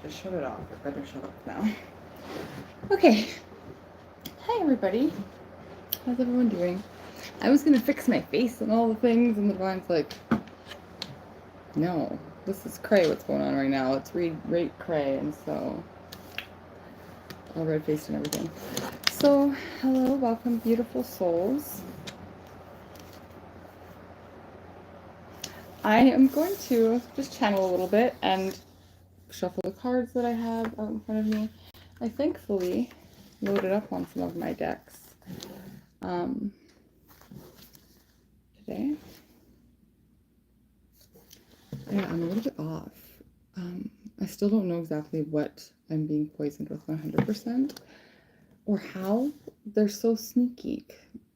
just shut it off. I better shut up now. Okay. Hi, everybody. How's everyone doing? I was gonna fix my face and all the things, and the divine's like, no, this is cray what's going on right now. Let's rate cray, and so all red-faced and everything. So, hello, welcome, beautiful souls. I am going to just channel a little bit and shuffle the cards that I have out in front of me. I thankfully loaded up on some of my decks today. Yeah, I'm a little bit off. I still don't know exactly what I'm being poisoned with 100% or how. They're so sneaky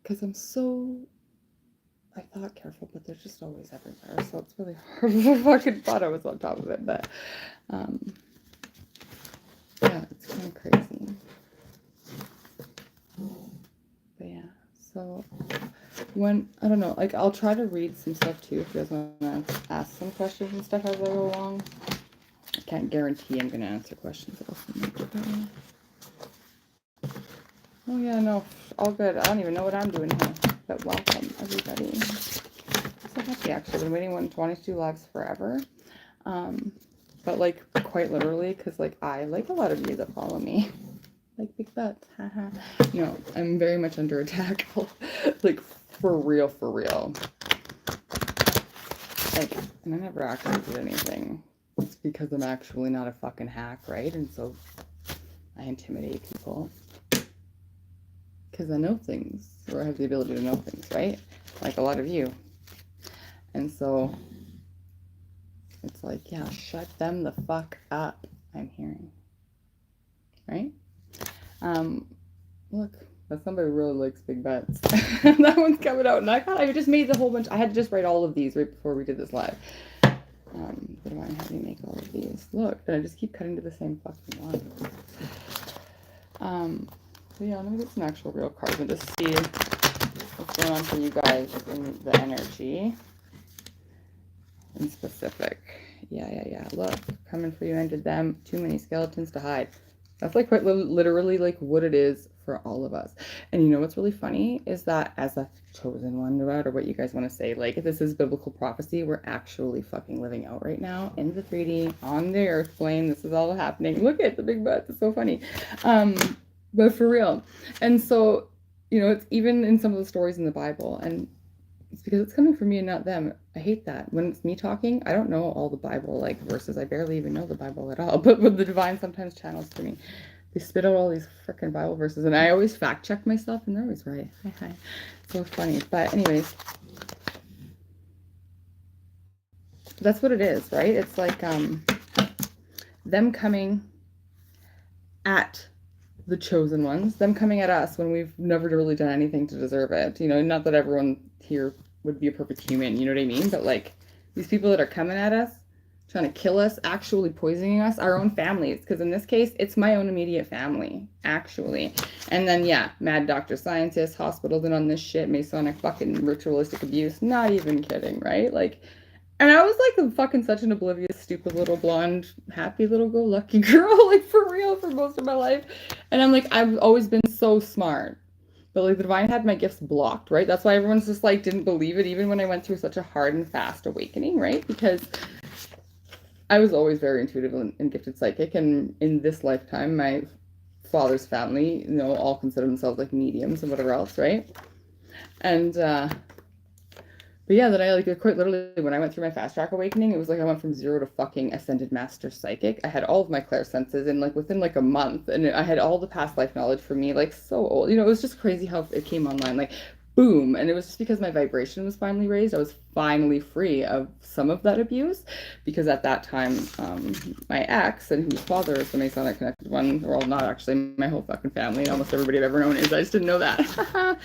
because I'm so, I thought careful, but they're just always everywhere. So it's really hard. I fucking thought I was on top of it, but yeah, it's kind of crazy. But yeah, so when, I don't know, like I'll try to read some stuff too if you guys want to ask some questions and stuff as I go along. I can't guarantee I'm going to answer questions. Oh yeah, no, all good. I don't even know what I'm doing here, but welcome everybody. I'm so happy actually. I've been wanting to do lives forever, but like quite literally, because like I like a lot of you that follow me. Like big butts, haha. No, I'm very much under attack. Like for real, for real. Like, and I never actually did anything. It's because I'm actually not a fucking hack, right? And so I intimidate people because I know things, or I have the ability to know things, right? Like a lot of you. And so it's like, yeah, shut them the fuck up. I'm hearing, right? Look, but somebody really likes big bets. That one's coming out, and I just made the whole bunch. I had to just write all of these right before we did this live. But I have me make all of these. Look, and I just keep cutting to the same fucking line. So yeah, let me get some actual real cards and just see what's going on for you guys in the energy in specific. Yeah. Look, coming for you, ended them. Too many skeletons to hide. That's like quite literally like what it is for all of us. And you know what's really funny is that as a chosen one, or what you guys want to say, like if this is biblical prophecy, we're actually fucking living out right now in the 3D on the earth plane. This is all happening. Look at the big butts. It's so funny. But for real. And so, you know, it's even in some of the stories in the Bible, and it's because it's coming from me and not them. I hate that. When it's me talking, I don't know all the Bible like verses. I barely even know the Bible at all. But when the divine sometimes channels to me, they spit out all these freaking Bible verses, and I always fact check myself, and they're always right. Hi. So funny. But anyways, that's what it is, right? It's like them coming at the chosen ones, them coming at us when we've never really done anything to deserve it. You know, not that everyone here would be a perfect human, you know what I mean? But like these people that are coming at us, trying to kill us, actually poisoning us, our own families. Because in this case, it's my own immediate family, actually. And then, yeah, mad doctor scientists, hospitals in on this shit, Masonic fucking ritualistic abuse. Not even kidding, right? Like, and I was like fucking such an oblivious, stupid little blonde, happy little go lucky girl, like for real, for most of my life. And I'm like, I've always been so smart. But like the divine had my gifts blocked, right? That's why everyone's just like didn't believe it, even when I went through such a hard and fast awakening, right? Because I was always very intuitive and gifted psychic. And in this lifetime, my father's family, you know, all consider themselves like mediums and whatever else, right? And but yeah, that I like quite literally when I went through my fast track awakening, it was like I went from 0 to fucking ascended master psychic. I had all of my clairsenses in like within like a month, and I had all the past life knowledge for me, like so old. You know, it was just crazy how it came online, like boom. And it was just because my vibration was finally raised. I was finally free of some of that abuse, because at that time, my ex, and whose father is the Masonic connected one, well, not actually, my whole fucking family, almost everybody I've ever known is. I just didn't know that.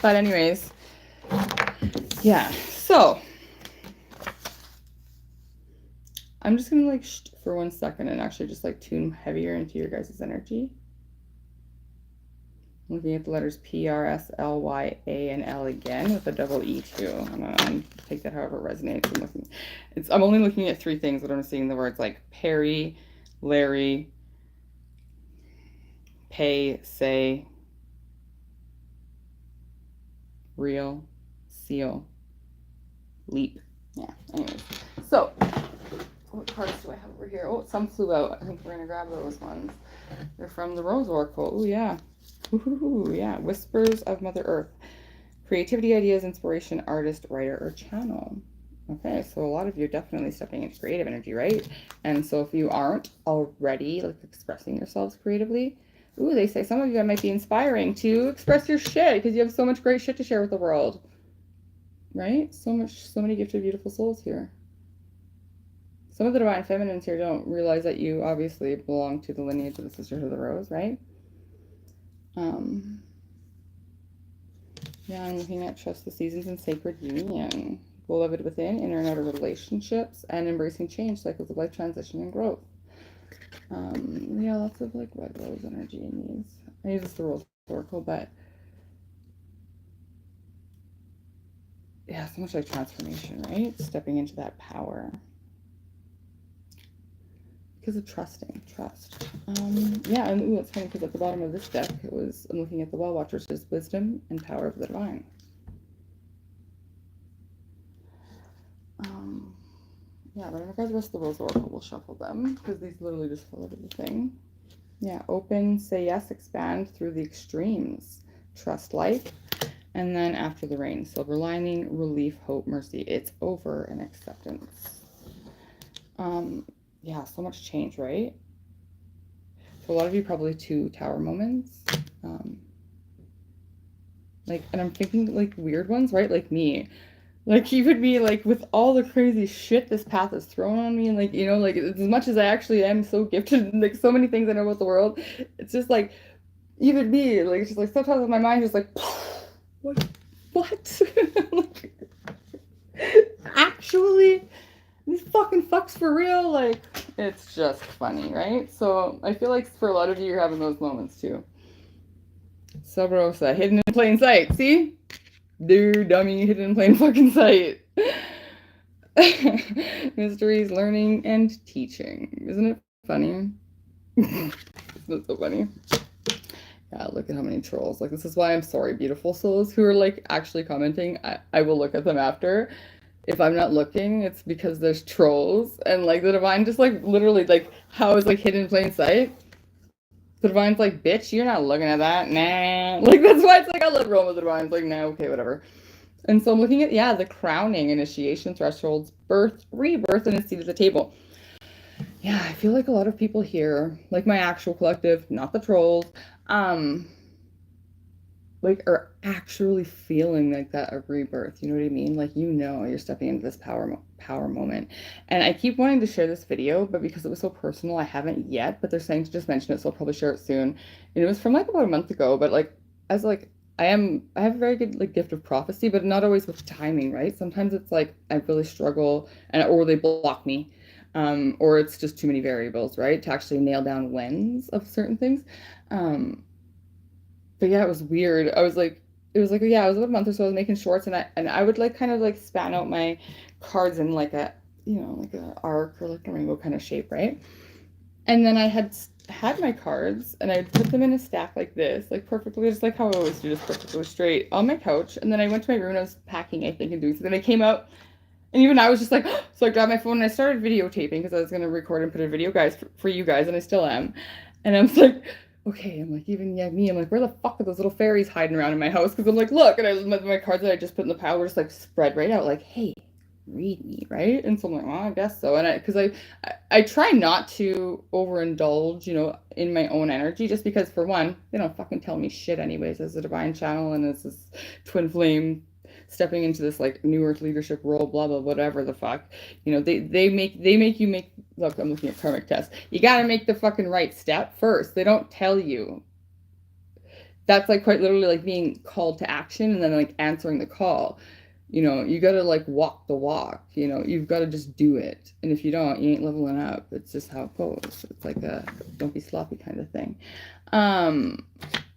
But anyways. Yeah, so I'm just gonna like for 1 second and actually just like tune heavier into your guys' energy. Looking at the letters P, R, S, L, Y, A, and L again with a double E too. I'm take that however it resonates. I'm only looking at 3 things, but I'm seeing the words like Perry, Larry, pay, say, real, seal, leap. Yeah, anyways. So, what cards do I have over here? Oh, some flew out. I think we're going to grab those ones. They're from the Rose Oracle. Oh, yeah. Ooh, yeah. Whispers of Mother Earth. Creativity, ideas, inspiration, artist, writer, or channel. Okay, so a lot of you are definitely stepping into creative energy, right? And so if you aren't already like expressing yourselves creatively, ooh, they say some of you might be inspiring to express your shit because you have so much great shit to share with the world, right? So many gifted, beautiful souls here. Some of the divine feminines here don't realize that you obviously belong to the lineage of the Sisters of the Rose, right? Yeah, I'm looking at trust the seasons and sacred union. Beloved within, inner and outer relationships, and embracing change, cycles of life transition and growth. Yeah, lots of like red rose energy in these. I use this the Rose Oracle, but yeah, so much like transformation, right? Stepping into that power. Because of trusting, trust. Yeah, and ooh, it's funny because at the bottom of this deck, I'm looking at the Well Watchers, is wisdom and power of the divine. Yeah, but I'm gonna grab the rest of the Rose Oracle. We'll shuffle them because these literally just fell out of the thing. Yeah, open, say yes, expand through the extremes. Trust life. And then after the rain, silver lining, relief, hope, mercy. It's over and acceptance. Yeah, so much change, right? For a lot of you, probably 2 tower moments. And I'm thinking like weird ones, right? Like me. Like even me, like with all the crazy shit this path has thrown on me, and like, you know, like as much as I actually am so gifted and like so many things I know about the world, it's just like even me, like it's just like sometimes my mind just like what like, actually these fucking fucks for real, like it's just funny, right? So I feel like for a lot of you, you're having those moments too. Sub Rosa, hidden in plain sight. See? Dude, dummy, hidden in plain fucking sight. Mysteries, learning, and teaching. Isn't it funny? Isn't it so funny? Yeah, look at how many trolls. Like, this is why I'm sorry, beautiful souls who are, like, actually commenting. I will look at them after. If I'm not looking, it's because there's trolls. And, like, the divine just, like, literally, like, how is, like, hidden in plain sight? The divine's like, bitch, you're not looking at that. Nah. Like, that's why it's like, I love rolling with the divine's like, nah, okay, whatever. And so I'm looking at, yeah, the crowning, initiation, thresholds, birth, rebirth, and a seat at the table. Yeah, I feel like a lot of people here, like my actual collective, not the trolls, like are actually feeling like that a rebirth. You know what I mean? Like, you know, you're stepping into this power moment. And I keep wanting to share this video, but because it was so personal, I haven't yet. But they're saying to just mention it, so I'll probably share it soon. And it was from like about a month ago, but like as like I have a very good like gift of prophecy, but not always with timing, right? Sometimes it's like I really struggle or they block me. Or it's just too many variables, right? To actually nail down whens of certain things. But yeah, it was weird. It was like, yeah, I was about a month or so, I was making shorts, and I would like kind of like span out my cards in like a, you know, like an arc or like a rainbow kind of shape, right? And then I had my cards, and I would put them in a stack like this, like perfectly, just like how I always do, just perfectly straight on my couch. And then I went to my room and I was packing, I think, and doing something. Then I came out, and even I was just like, so I grabbed my phone and I started videotaping because I was going to record and put a video, guys, for you guys, and I still am. And I was like, okay, I'm like, even me, I'm like, where the fuck are those little fairies hiding around in my house? Because I'm like, look, and I my cards that I just put in the pile were just like spread right out, like, hey, read me, right? And so I'm like, well, I guess so. And because I try not to overindulge, you know, in my own energy, just because for one, they don't fucking tell me shit anyways as a divine channel and as this twin flame stepping into this like new earth leadership role, blah blah whatever the fuck, you know, they make you make, look, I'm looking at karmic test, you got to make the fucking right step first. They don't tell you. That's like quite literally like being called to action and then like answering the call. You know, you got to like walk the walk, you know, you've got to just do it. And if you don't, you ain't leveling up. It's just how it goes. It's like a don't be sloppy kind of thing.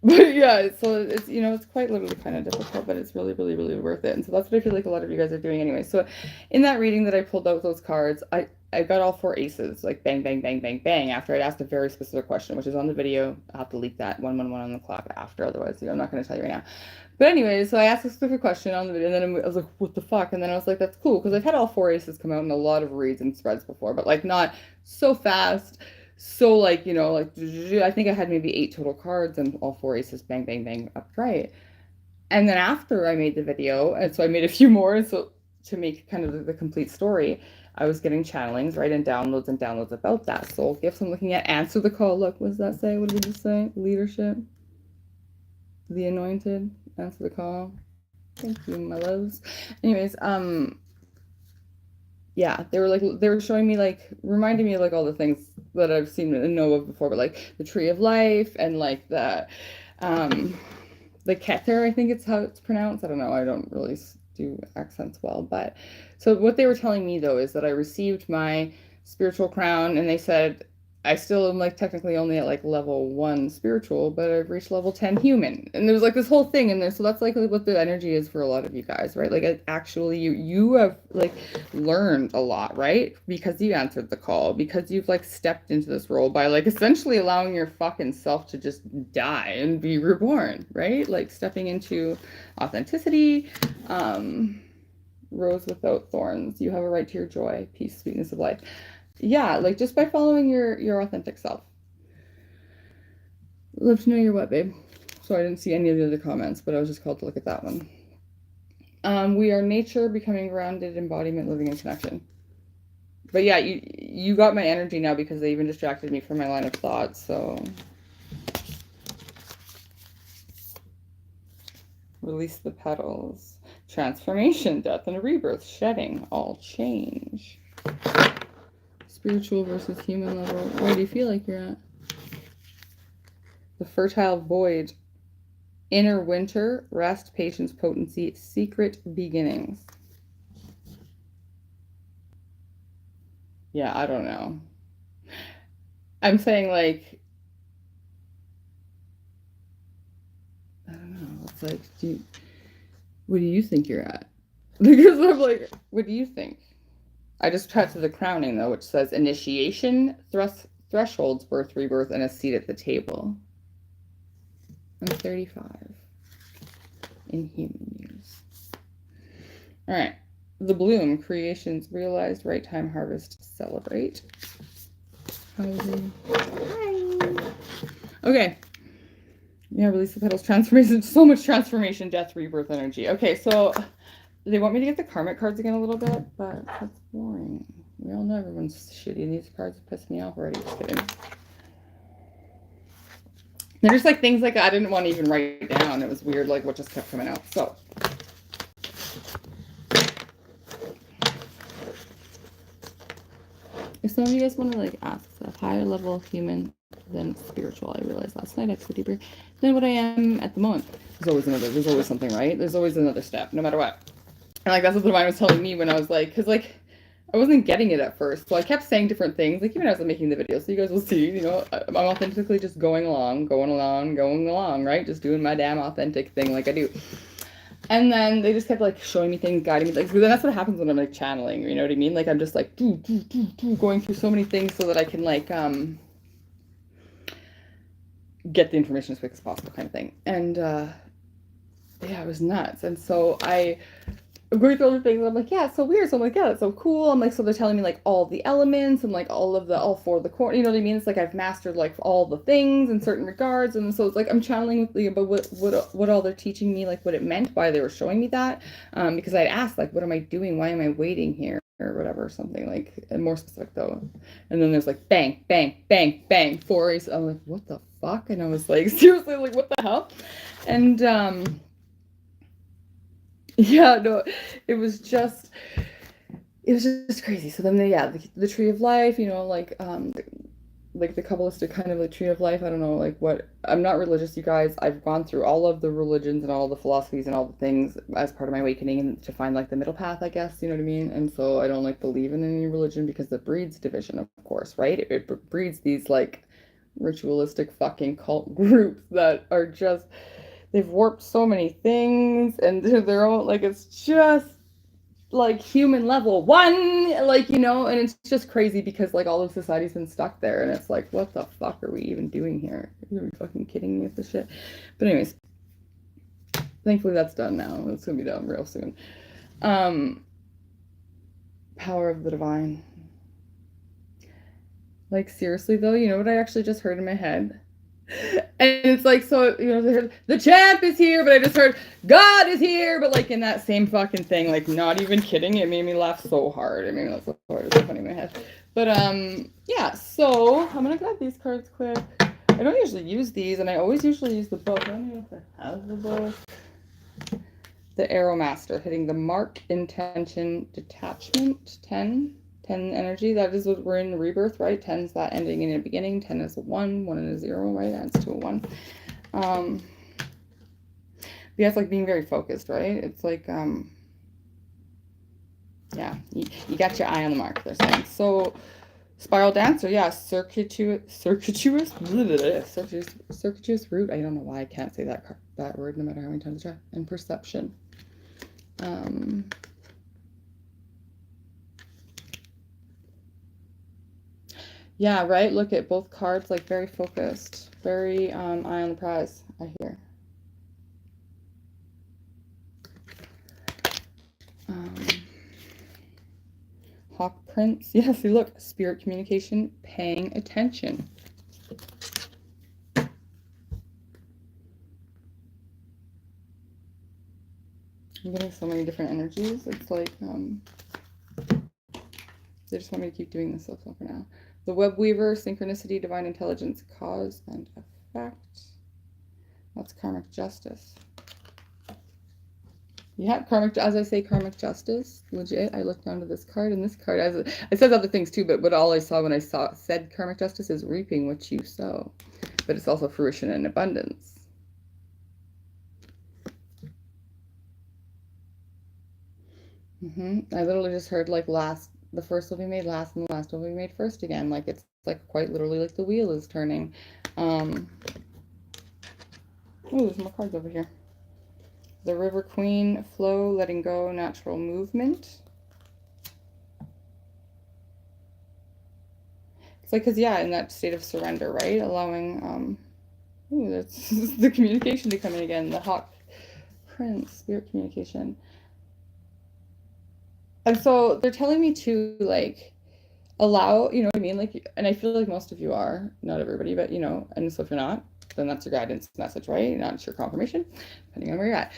But yeah, so it's, you know, it's quite literally kind of difficult, but it's really, really, really worth it. And so that's what I feel like a lot of you guys are doing anyway. So in that reading that I pulled out those cards, I got all 4 aces, like bang, bang, bang, bang, bang, after I'd asked a very specific question, which is on the video. I'll have to leak that 111 on the clock after, otherwise, I'm not going to tell you right now. But anyway, so I asked a specific question on the video, and then I was like, what the fuck? And then I was like, that's cool, because I've had all 4 aces come out in a lot of reads and spreads before, but like not so fast. So like, like I think I had maybe 8 total cards and all 4 aces, bang, bang, bang, upright. And then after I made the video, and so I made a few more, so to make kind of the complete story, I was getting channelings, right, and downloads about that. Soul gifts. I'm looking at answer the call. Look, what does that say? What did we just say? Leadership. The anointed. Answer the call. Thank you, my loves. Anyways, yeah, they were showing me, like, reminding me of like all the things that I've seen and know of before, but like the tree of life and like the Keter, I think it's how it's pronounced. I don't know. I don't really do accents well, but so what they were telling me though is that I received my spiritual crown, and they said I still am like technically only at like level 1 spiritual, but I've reached level 10 human. And there's like this whole thing in there. So that's like what the energy is for a lot of you guys, right? Like actually you have like learned a lot, right? Because you answered the call, because you've like stepped into this role by like essentially allowing your fucking self to just die and be reborn, right? Like stepping into authenticity, rose without thorns. You have a right to your joy, peace, sweetness of life. Yeah, like just by following your authentic self. Love to know your what, babe. So I didn't see any of the other comments, but I was just called to look at that one. We are nature, becoming grounded, embodiment, living in connection. But yeah, you got my energy now because they even distracted me from my line of thought, so. Release the petals. Transformation, death, and rebirth, shedding, all change. Spiritual versus human level. Where do you feel like you're at? The fertile void. Inner winter, rest, patience, potency, secret beginnings. Yeah, I don't know. I'm saying like, I don't know. It's like, what do you think you're at? Because I'm like, what do you think? I just cut to the crowning though, which says initiation, thresholds, birth, rebirth, and a seat at the table. I'm 35 in human years. All right. The bloom, creations realized, right time, harvest, celebrate. Housing. Hi. Okay. Yeah, release the petals, transformation, so much transformation, death, rebirth, energy. Okay, so they want me to get the karmic cards again a little bit, but that's boring. We all know everyone's shitty, and these cards have pissed me off already. Just kidding. They're just like things like I didn't want to even write down. It was weird, like what just kept coming out. So. If some of you guys want to like ask stuff, higher level human than spiritual, I realized last night I have to go deeper than what I am at the moment. There's always something, right? There's always another step, no matter what. And like that's what the mind was telling me when I was like, because like I wasn't getting it at first, so I kept saying different things, like even as I'm making the video, so you guys will see, I'm authentically just going along, right? Just doing my damn authentic thing like I do. And then they just kept like showing me things, guiding me. Like, then that's what happens when I'm like channeling, you know what I mean? Like I'm just like going through so many things so that I can like get the information as quick as possible, kind of thing. And yeah, it was nuts. And so I'm going through all the things, and I'm like, yeah, it's so weird. So I'm like, yeah, that's so cool. I'm like, so they're telling me like all the elements and like all 4 of the core, you know what I mean? It's like I've mastered like all the things in certain regards, and so it's like I'm channeling with about what all they're teaching me, like what it meant, why they were showing me that, because I'd asked like, what am I doing? Why am I waiting here? Or whatever, something like more specific though. And then there's like bang, bang, bang, bang, 4 aces. I'm like, what the fuck? And I was like, seriously, like what the hell? And yeah, no, it was just crazy. So then the tree of life, like the Kabbalistic kind of like tree of life. I don't know, like what, I'm not religious, you guys. I've gone through all of the religions and all the philosophies and all the things as part of my awakening and to find like the middle path, I guess, you know what I mean? And so I don't like believe in any religion because it breeds division, of course, right? It breeds these like ritualistic fucking cult groups that are they've warped so many things and they're all like, it's just like human level 1, like, you know, and it's just crazy because like all of society's been stuck there, and it's like, what the fuck are we even doing here? Are you fucking kidding me with this shit? But anyways, thankfully that's done now. It's gonna be done real soon. Power of the divine. Like, seriously though, you know what I actually just heard in my head? And it's like, so, you know, the champ is here, but I just heard God is here, but like in that same fucking thing, like, not even kidding, it made me laugh so hard. It made me laugh so hard. It's so funny in my head. But yeah, so I'm gonna grab these cards quick. I don't usually use these, and I always usually use the book. I don't know if I have the book. The Arrow Master, hitting the mark, intention, detachment, 10 energy. That is what we're in rebirth, right? 10 is that ending in a beginning. 10 is a 1, 1 and a 0, right? Adds to a 1. Yeah, it's like being very focused, right? It's like, yeah, you got your eye on the mark, they're saying. So, spiral dancer, yeah, circuitous route. I don't know why I can't say that word no matter how many times I try. And perception. Yeah, right? Look at both cards, like very focused, very eye on the prize, I hear. Hawk Prince. Yeah, see, look, spirit communication, paying attention. I'm getting so many different energies. It's like, they just want me to keep doing this so for now. The Web Weaver, synchronicity, divine intelligence, cause and effect. That's karmic justice. Yeah, karmic, as I say, karmic justice, legit. I looked down to this card, and this card, as it says other things too, but what all I saw when I said karmic justice is reaping what you sow. But it's also fruition and abundance. I literally just heard like the first will be made last, and the last will be made first again. Like, it's like quite literally like the wheel is turning. Oh, there's more cards over here. The River Queen, flow, letting go, natural movement. It's like, because, yeah, in that state of surrender, right? Allowing, that's the communication to come in again. The Hawk Prince, spirit communication. And so they're telling me to, like, allow, you know what I mean? Like, and I feel like most of you are, not everybody, but, you know, and so if you're not, then that's your guidance message, right? Not your confirmation, depending on where you're at.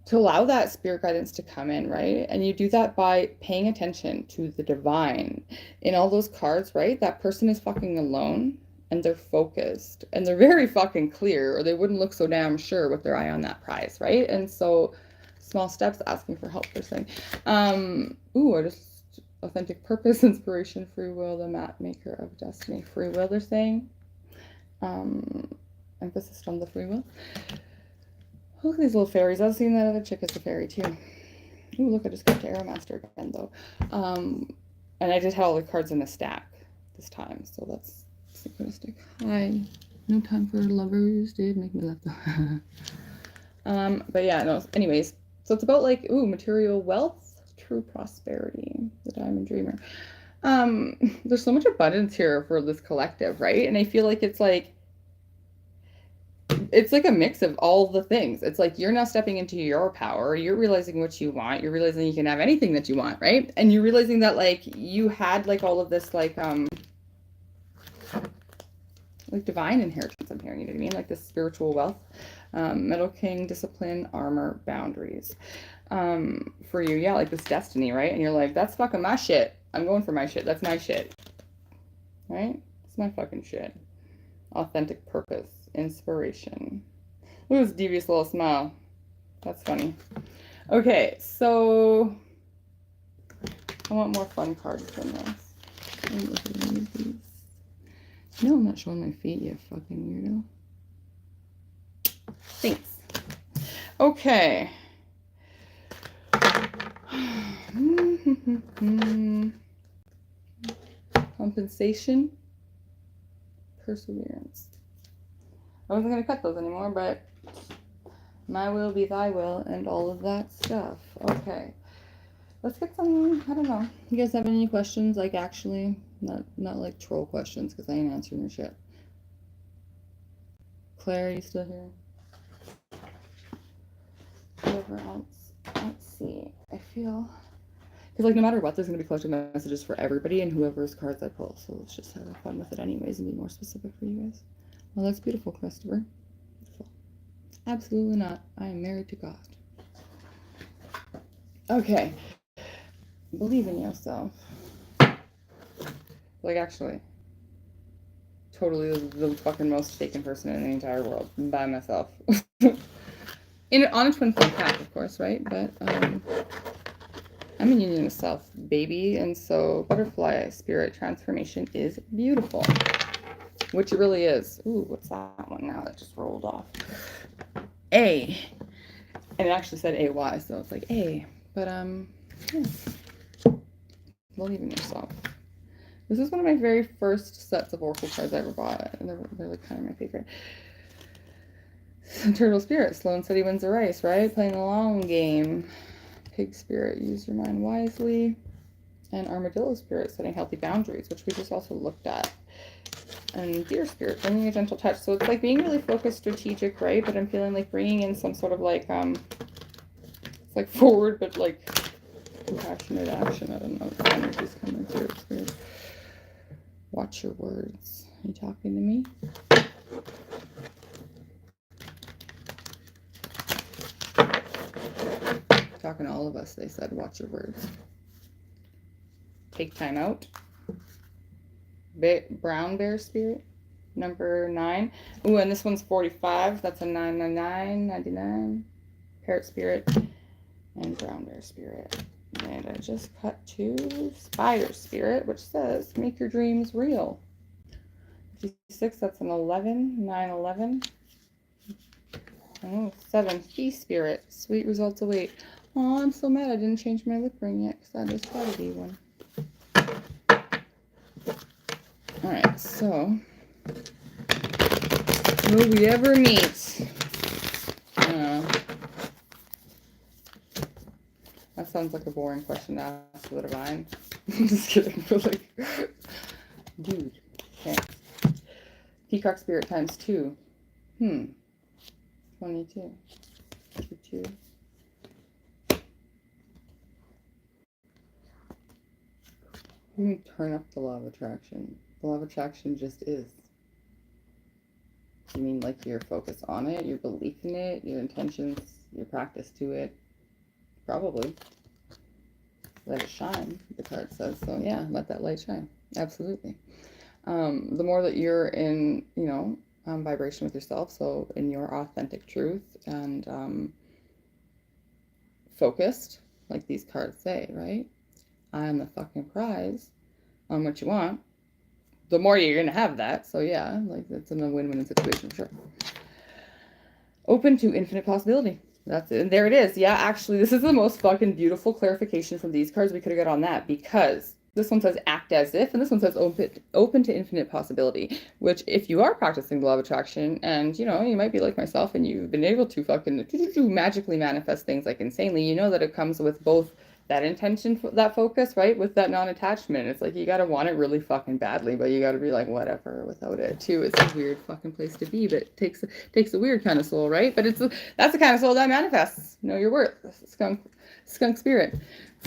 To allow that spirit guidance to come in, right? And you do that by paying attention to the divine. In all those cards, right? That person is fucking alone, and they're focused, and they're very fucking clear, or they wouldn't look so damn sure with their eye on that prize, right? And so, small steps, asking for help, they're saying. Authentic purpose, inspiration, free will, the map maker of destiny. Free will, they're saying. Emphasis on the free will. Look at these little fairies. I was seeing that other chick as a fairy too. Ooh, look, I just got to Arrow Master again though. And I just had all the cards in a stack this time, so that's synchronistic. Hi. No time for lovers, did make me laugh though. But yeah, no, anyways. So it's about like, material wealth, true prosperity, the Diamond Dreamer. There's so much abundance here for this collective, right? And I feel like it's like a mix of all the things. It's like you're now stepping into your power. You're realizing what you want. You're realizing you can have anything that you want, right? And you're realizing that like you had like all of this like divine inheritance. I'm hearing, you know what I mean? Like this spiritual wealth. Metal King, discipline, armor, boundaries. For you, yeah, like this destiny, right? And you're like, that's fucking my shit. I'm going for my shit. That's my shit. Right? It's my fucking shit. Authentic purpose. Inspiration. Look at this devious little smile. That's funny. Okay, so I want more fun cards than this. No, I'm not showing my feet, you fucking weirdo. Thanks. Okay. Compensation. Perseverance. I wasn't going to cut those anymore, but My will be thy will and all of that stuff. Okay. Let's get some, I don't know. You guys have any questions? Like, actually, not like troll questions, because I ain't answering your shit. Claire, are you still here? Whoever else. Let's see. I feel... Because, like, no matter what, there's going to be collective messages for everybody and whoever's cards I pull. So let's just have fun with it anyways and be more specific for you guys. Well, that's beautiful, Christopher. Beautiful. Absolutely not. I am married to God. Okay. Believe in yourself. Like, actually, totally the fucking most taken person in the entire world by myself. On a twin flame path, of course, right? But I'm a union of self, baby, and so butterfly spirit transformation is beautiful, which it really is. Ooh, what's that one now that just rolled off? A, and it actually said AY, so it's like A. But yeah. Believe in yourself. This is one of my very first sets of oracle cards I ever bought, and they're like kind of my favorite. Turtle spirit, slow and steady wins the race, right? Playing the long game. Pig spirit, use your mind wisely. And armadillo spirit, setting healthy boundaries, which we just also looked at. And deer spirit, bringing a gentle touch. So it's like being really focused, strategic, right? But I'm feeling like bringing in some sort of like, it's like forward, but like compassionate action. I don't know if the energy's coming through. It's weird. Watch your words. Are you talking to me? Talking to all of us, they said, watch your words. Take time out. Brown bear spirit, number 9. Ooh, and this one's 45. That's a 999, 99. Parrot spirit and brown bear spirit. And I just cut to spider spirit, which says, make your dreams real. 56, that's an 11, 911. Oh, 7, Fee spirit, sweet results await. Oh, I'm so mad I didn't change my lip ring yet, because I just got a D one. Alright, so, will we ever meet? I don't know. That sounds like a boring question to ask for the divine. Just kidding, but like, dude. Okay. Peacock spirit times 2. 22. 2. You can turn up the law of attraction. The law of attraction just is. You mean like your focus on it, your belief in it, your intentions, your practice to it? Probably. Let it shine, the card says. So yeah, let that light shine. Absolutely. The more that you're in, vibration with yourself, so in your authentic truth and focused, like these cards say, right? I am the fucking prize on what you want. The more you're going to have that. So yeah, like it's a win-win situation for sure. Open to infinite possibility. That's it. And there it is. Yeah, actually, this is the most fucking beautiful clarification from these cards we could have got on that, because this one says act as if, and this one says open to infinite possibility, which if you are practicing the law of attraction and, you might be like myself and you've been able to fucking magically manifest things like insanely, that it comes with both that intention, that focus, right? With that non-attachment. It's like you gotta want it really fucking badly, but you gotta be like, whatever, without it too. It's a weird fucking place to be, but it takes a weird kind of soul, right? But that's the kind of soul that manifests. Know your worth. Skunk spirit.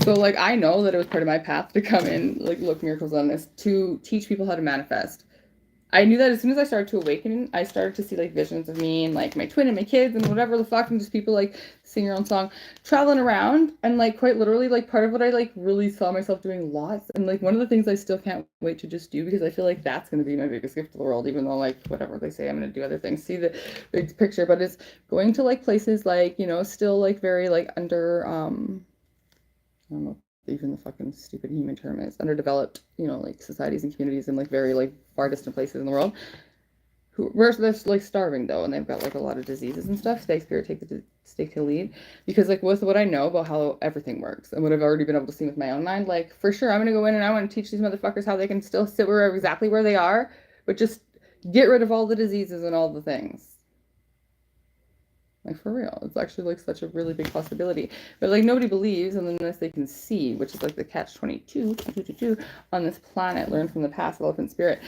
So like I know that it was part of my path to come in, like look miracles on this, to teach people how to manifest. I knew that as soon as I started to awaken, I started to see like visions of me and like my twin and my kids and whatever the fuck, and just people like sing your own song, traveling around, and like quite literally like part of what I like really saw myself doing lots, and like one of the things I still can't wait to just do, because I feel like that's going to be my biggest gift to the world, even though like whatever they say I'm going to do other things, see the big picture, but it's going to like places like, still like very like under, I don't know even the fucking stupid human term is, underdeveloped, like societies and communities in like very like far distant places in the world, where they're like starving though, and they've got like a lot of diseases and stuff. Stay spirit, take the lead, because like with what I know about how everything works and what I've already been able to see with my own mind, like for sure I'm gonna go in and I want to teach these motherfuckers how they can still sit exactly where they are, but just get rid of all the diseases and all the things. Like, for real. It's actually, like, such a really big possibility. But, like, nobody believes unless they can see, which is, like, the catch-22 on this planet, learn from the past, elephant spirit.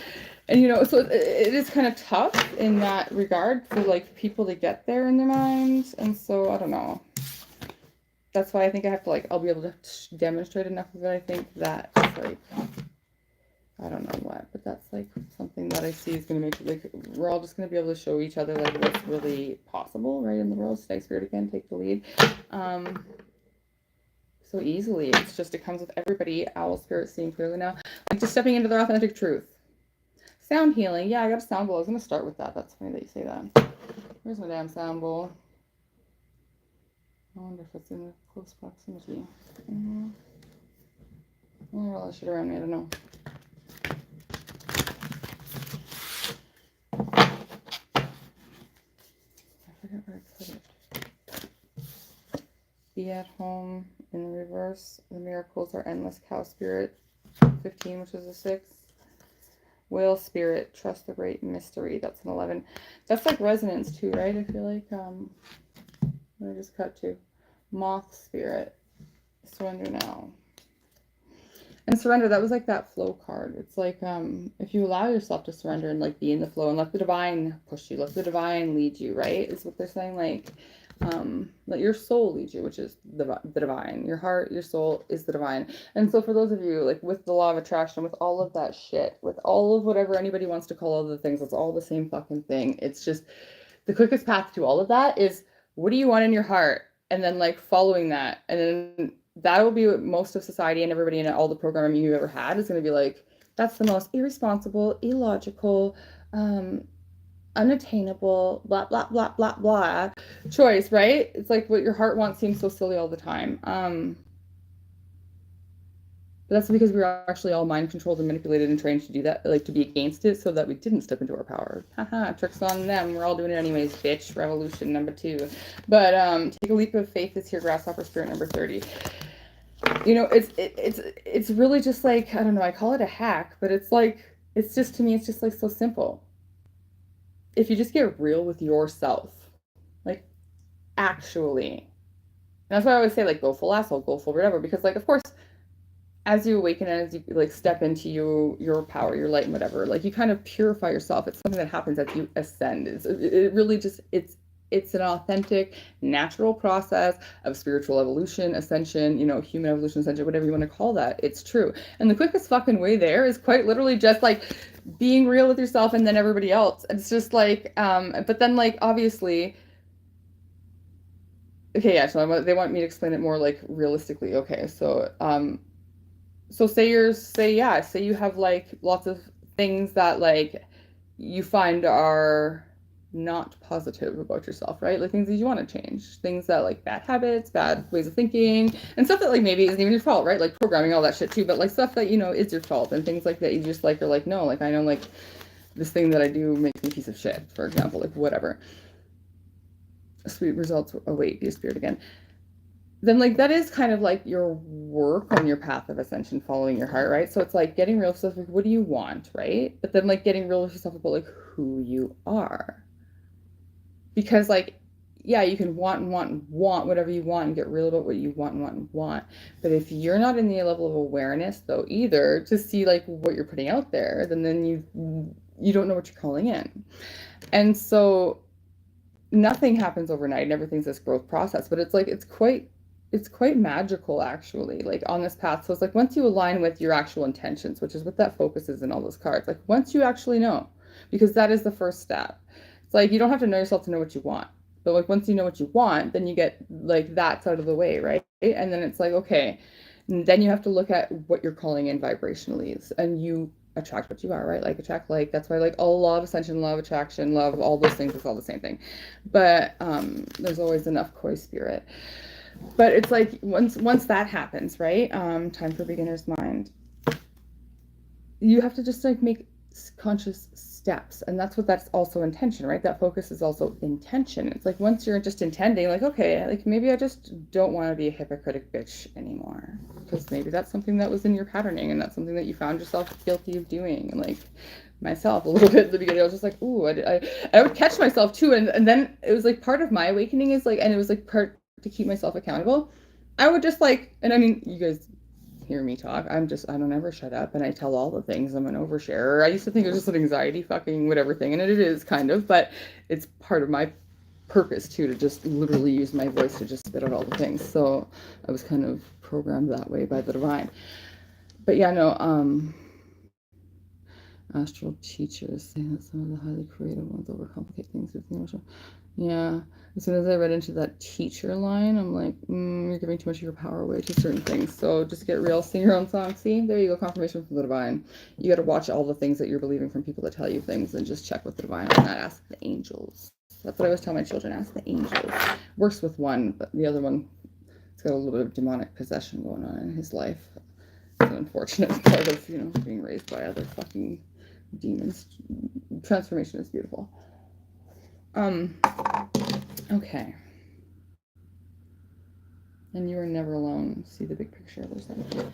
And, you know, so it is kind of tough in that regard for, like, people to get there in their minds. And so, I don't know. That's why I think I have to, like, I'll be able to demonstrate enough of it, I think, that it's, like, I don't know what, but that's, like, something that I see is going to make, like, we're all just going to be able to show each other, like, what's really possible, right, in the world. Stay spirit again, take the lead. So easily. It's just, it comes with everybody. Owl spirit seeing clearly now. Like, just stepping into their authentic truth. Sound healing. Yeah, I got a sound bowl. I was going to start with that. That's funny that you say that. Where's my damn sound bowl? I wonder if it's in close proximity. Mm-hmm. Oh, all that shit around me. I don't know. Where I put it. Be at home in reverse. The miracles are endless. Cow spirit 15, which is a 6. Whale spirit, trust the great mystery. That's an 11. That's like resonance too, right? I feel like what I just cut to. Moth spirit, surrender now. And surrender, that was like that flow card. It's like if you allow yourself to surrender and like be in the flow and let the divine push you, let the divine lead you, right? Is what they're saying. Like let your soul lead you, which is the divine. Your heart, your soul is the divine. And so for those of you, like with the law of attraction, with all of that shit, with all of whatever anybody wants to call all the things, it's all the same fucking thing. It's just the quickest path to all of that is, what do you want in your heart? And then like following that, and then that will be what most of society and everybody in all the programming you've ever had is going to be like, that's the most irresponsible, illogical, unattainable, blah, blah, blah, blah, blah choice, right? It's like what your heart wants seems so silly all the time. But that's because we were actually all mind controlled and manipulated and trained to do that, like to be against it so that we didn't step into our power. Haha, tricks on them. We're all doing it anyways, bitch. Revolution number 2. But take a leap of faith is here, grasshopper spirit number 30. You know, it's really just like, I don't know, I call it a hack, but it's like, it's just, to me, it's just like so simple. If you just get real with yourself, like actually, and that's why I always say like go full asshole, go full whatever, because like, of course, as you awaken and as you like step into your power, your light and whatever, like you kind of purify yourself. It's something that happens as you ascend. It really just, it's an authentic, natural process of spiritual evolution, ascension, you know, human evolution, ascension, whatever you want to call that. It's true. And the quickest fucking way there is quite literally just like being real with yourself and then everybody else. It's just like, but then like, obviously, okay, yeah, so they want me to explain it more like realistically. Okay, so, so say you have like lots of things that like you find are not positive about yourself, right? Like things that you want to change, things that like bad habits, bad ways of thinking, and stuff that like maybe isn't even your fault, right? Like programming, all that shit too, but like stuff that, you know, is your fault, and things like that you just like are like, no, like I know like this thing that I do makes me a piece of shit, for example, like whatever. Sweet results await, be a spirit again. Then like that is kind of like your work on your path of ascension, following your heart, right? So it's like getting real with yourself, like what do you want, right? But then like getting real with yourself about like who you are. Because like, yeah, you can want whatever you want and get real about what you want. But if you're not in the level of awareness though either to see like what you're putting out there, then you don't know what you're calling in. And so nothing happens overnight and everything's this growth process, but it's like it's quite magical actually, like on this path. So it's like once you align with your actual intentions, which is what that focus is in all those cards, like once you actually know, because that is the first step. It's like you don't have to know yourself to know what you want, but like once you know what you want, then you get like that's out of the way, right? And then it's like, okay, then you have to look at what you're calling in vibrationally, and you attract what you are, right? Like attract, like that's why like all law of ascension, law of attraction, love, all those things, it's all the same thing. But there's always enough koi spirit. But it's like once that happens, right? Time for beginner's mind. You have to just like make conscious steps, and that's also intention, right? That focus is also intention. It's like once you're just intending, like okay, like maybe I just don't want to be a hypocritic bitch anymore, because maybe that's something that was in your patterning, and that's something that you found yourself guilty of doing, and like myself a little bit at the beginning. I was just like, ooh, I would catch myself too. And then it was like part of my awakening is like, and it was like part to keep myself accountable. I would just like, and I mean, you guys hear me talk. I don't ever shut up and I tell all the things. I'm an oversharer. I used to think it was just an anxiety fucking whatever thing, and it is kind of, but it's part of my purpose too, to just literally use my voice to just spit out all the things. So I was kind of programmed that way by the divine. But yeah, no, astral teachers say that some of the highly creative ones overcomplicate things with the emotional. Yeah. As soon as I read into that teacher line, I'm like, you're giving too much of your power away to certain things. So just get real, sing your own song. See, there you go, confirmation from the divine. You got to watch all the things that you're believing from people that tell you things and just check with the divine on that. Ask the angels. That's what I always tell my children, ask the angels. Works with one, but the other one, it's got a little bit of demonic possession going on in his life. It's an unfortunate part of, being raised by other fucking demons. Transformation is beautiful. Okay. And you are never alone. See the big picture. There's that.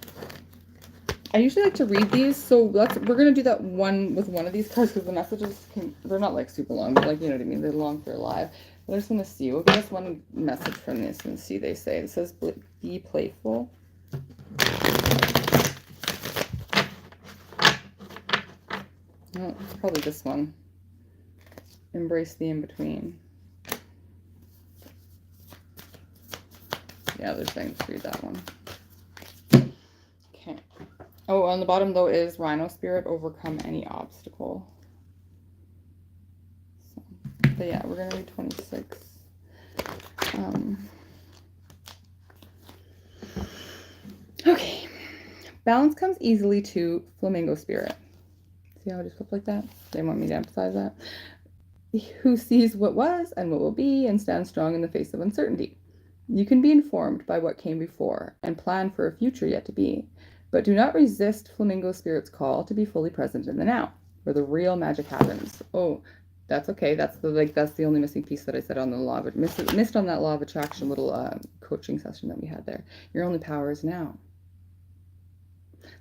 I usually like to read these, so we're gonna do that one with one of these cards because the messages they're not like super long, but like you know what I mean. They're long for live. But I just want to see. We'll give us one message from this and see. They say it says be playful. Oh, it's probably this one. Embrace the in-between. Yeah, they're saying to read that one. Okay. Oh, on the bottom though is Rhino Spirit, overcome any obstacle. So, but yeah, we're gonna read 26. Okay. Balance comes easily to Flamingo Spirit. See how I just flipped like that? They want me to emphasize that. Who sees what was and what will be and stands strong in the face of uncertainty. You can be informed by what came before and plan for a future yet to be, but do not resist Flamingo Spirit's call to be fully present in the now, where the real magic happens. Oh, that's okay. That's the only missing piece that I said on the law of missed on that law of attraction little coaching session that we had there. Your only power is now.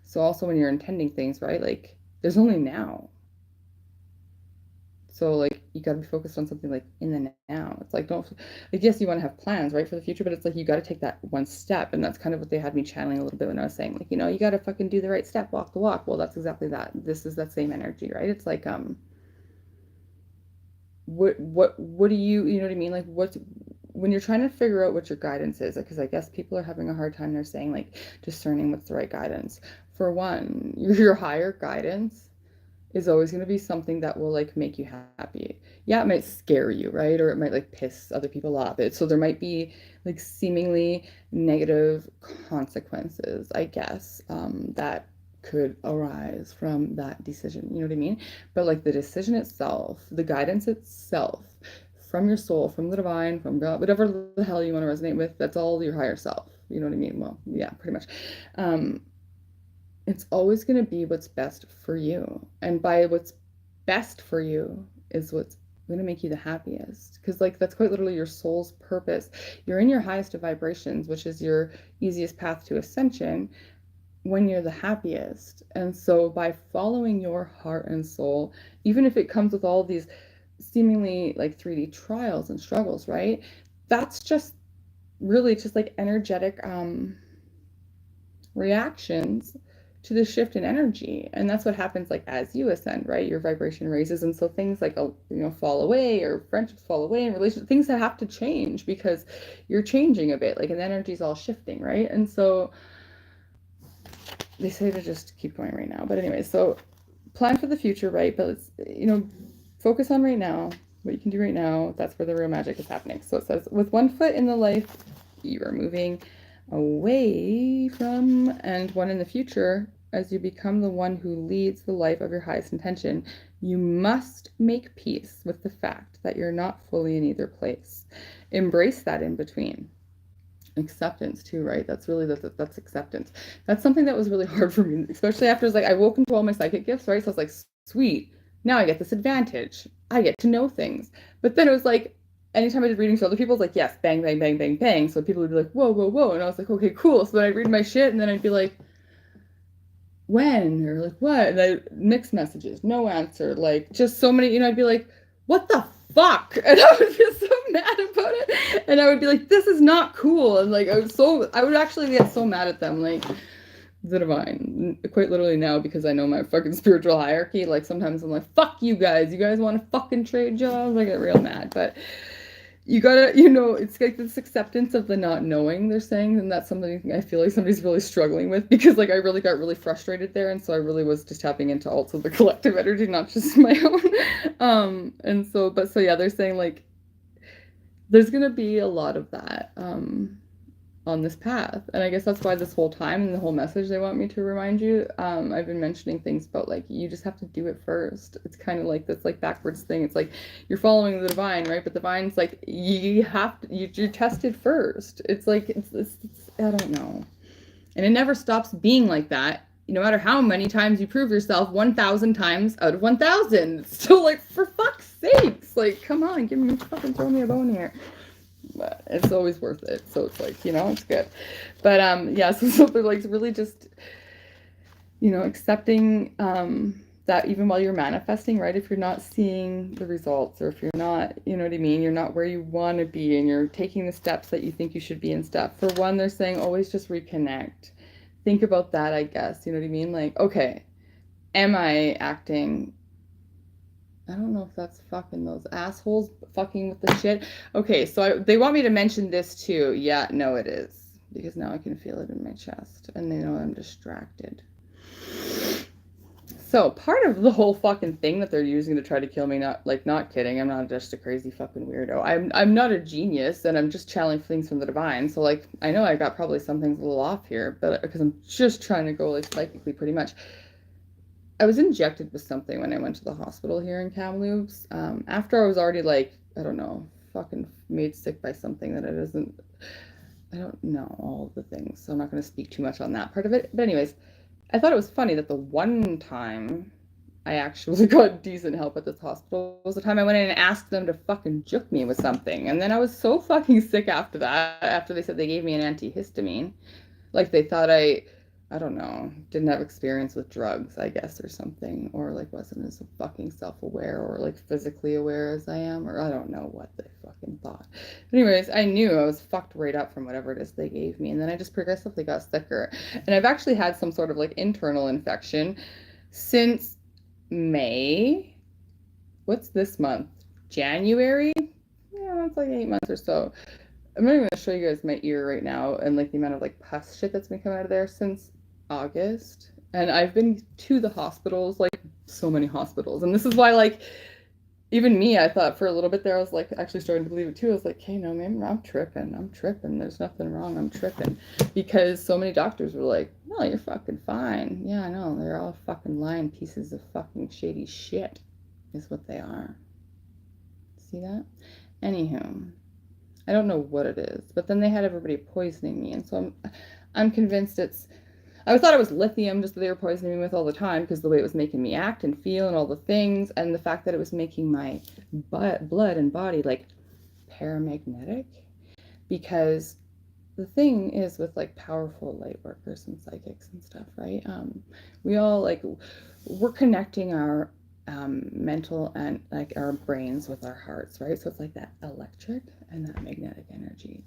So also when you're intending things, right? Like there's only now. So like you got to be focused on something like in the now. It's like yes, you want to have plans, right, for the future, but it's like you got to take that one step, and that's kind of what they had me channeling a little bit when I was saying like you got to fucking do the right step, walk the walk. Well, that's exactly that. This is that same energy, right? It's like what do you know what I mean? Like when you're trying to figure out what your guidance is, because I guess people are having a hard time. They're saying like discerning what's the right guidance. For one, your higher guidance is always going to be something that will like make you happy. Yeah, it might scare you, right? Or it might like piss other people off. So there might be like seemingly negative consequences, I guess, that could arise from that decision. You know what I mean? But like the decision itself, the guidance itself from your soul, from the divine, from God, whatever the hell you want to resonate with, that's all your higher self. You know what I mean? Well, yeah, pretty much. It's always going to be what's best for you. And by what's best for you is what's going to make you the happiest. Because like that's quite literally your soul's purpose. You're in your highest of vibrations, which is your easiest path to ascension when you're the happiest. And so by following your heart and soul, even if it comes with all these seemingly like 3D trials and struggles, right? That's just really just like energetic reactions to the shift in energy. And that's what happens like as you ascend, right? Your vibration raises, and so things like fall away, or friendships fall away, and relationships, things that have to change because you're changing a bit, like, and the energy's all shifting, right? And so they say to just keep going right now, but anyway, so plan for the future, right? But it's focus on right now, what you can do right now. That's where the real magic is happening. So it says, with one foot in the life you are moving away from, and one in the future, as you become the one who leads the life of your highest intention, you must make peace with the fact that you're not fully in either place. Embrace that in between. Acceptance too, right? That's really that's acceptance. That's something that was really hard for me, especially after I woke into all my psychic gifts, right? So I was like, sweet, now I get this advantage. I get to know things. But then it was like, anytime I did readings for other people, it's like, yes, bang, bang, bang, bang, bang. So people would be like, whoa, whoa, whoa. And I was like, okay, cool. So then I'd read my shit and then I'd be like, when, or like what, and I mixed messages, no answer, like just so many, I'd be like, what the fuck, and I would get so mad about it, and I would be like, this is not cool, and like I would actually get so mad at them, like the divine, quite literally now, because I know my fucking spiritual hierarchy, like sometimes I'm like, fuck you guys want to fucking trade jobs, I get real mad, but you gotta, it's like this acceptance of the not knowing, they're saying, and that's something I feel like somebody's really struggling with, because like I really got really frustrated there, and so I really was just tapping into also the collective energy, not just my own. And so, but so yeah, they're saying like there's gonna be a lot of that on this path, and I guess that's why this whole time and the whole message they want me to remind you, I've been mentioning things about like you just have to do it first. It's kind of like this like backwards thing. It's like you're following the divine, right? But the divine's like you have to, you're tested first. It's like it's I don't know, and it never stops being like that. No matter how many times you prove yourself, 1,000 times out of 1,000. It's still like, for fuck's sakes, like come on, give me fucking throw me a bone here. But it's always worth it, so it's like, it's good. But yeah, so they're like really just accepting that even while you're manifesting, right, if you're not seeing the results, or if you're not, you know what I mean, you're not where you want to be, and you're taking the steps that you think you should be in step. For one, they're saying always just reconnect. Think about that, I guess, you know what I mean, like, okay, am I acting, I don't know if that's fucking those assholes fucking with the shit. Okay, so they want me to mention this too. Yeah, no, it is. Because now I can feel it in my chest. And they know I'm distracted. So part of the whole fucking thing that they're using to try to kill me, not kidding, I'm not just a crazy fucking weirdo. I'm not a genius, and I'm just channeling things from the divine. So like, I know I got probably some things a little off here, but because I'm just trying to go like psychically pretty much. I was injected with something when I went to the hospital here in Kamloops. After I was already like, I don't know, fucking made sick by something that I don't know all of the things, so I'm not going to speak too much on that part of it. But anyways, I thought it was funny that the one time I actually got decent help at this hospital was the time I went in and asked them to fucking juke me with something. And then I was so fucking sick after that, after they said they gave me an antihistamine. Like they thought I don't know, didn't have experience with drugs, I guess, or something, or like wasn't as fucking self-aware or like physically aware as I am, or I don't know what they fucking thought. But anyways, I knew I was fucked right up from whatever it is they gave me, and then I just progressively got sicker. And I've actually had some sort of like internal infection since May. What's this month? January? Yeah, it's like 8 months or so. I'm not even gonna show you guys my ear right now and like the amount of like pus shit that's been coming out of there since August. And I've been to the hospitals, like so many hospitals. And this is why, like, even me, I thought for a little bit there, I was like actually starting to believe it too. I was like, hey, no, maybe I'm tripping. There's nothing wrong. I'm tripping. Because so many doctors were like, no, you're fucking fine. Yeah, I know. They're all fucking lying pieces of fucking shady shit is what they are. See that? Anywho. I don't know what it is, but then they had everybody poisoning me, and so I'm convinced I thought it was lithium, just that they were poisoning me with all the time, because the way it was making me act and feel and all the things, and the fact that it was making my blood and body like paramagnetic, because the thing is with like powerful light workers and psychics and stuff, right? We all like, we're connecting our mental and like our brains with our hearts, right? So it's like that electric and that magnetic energy,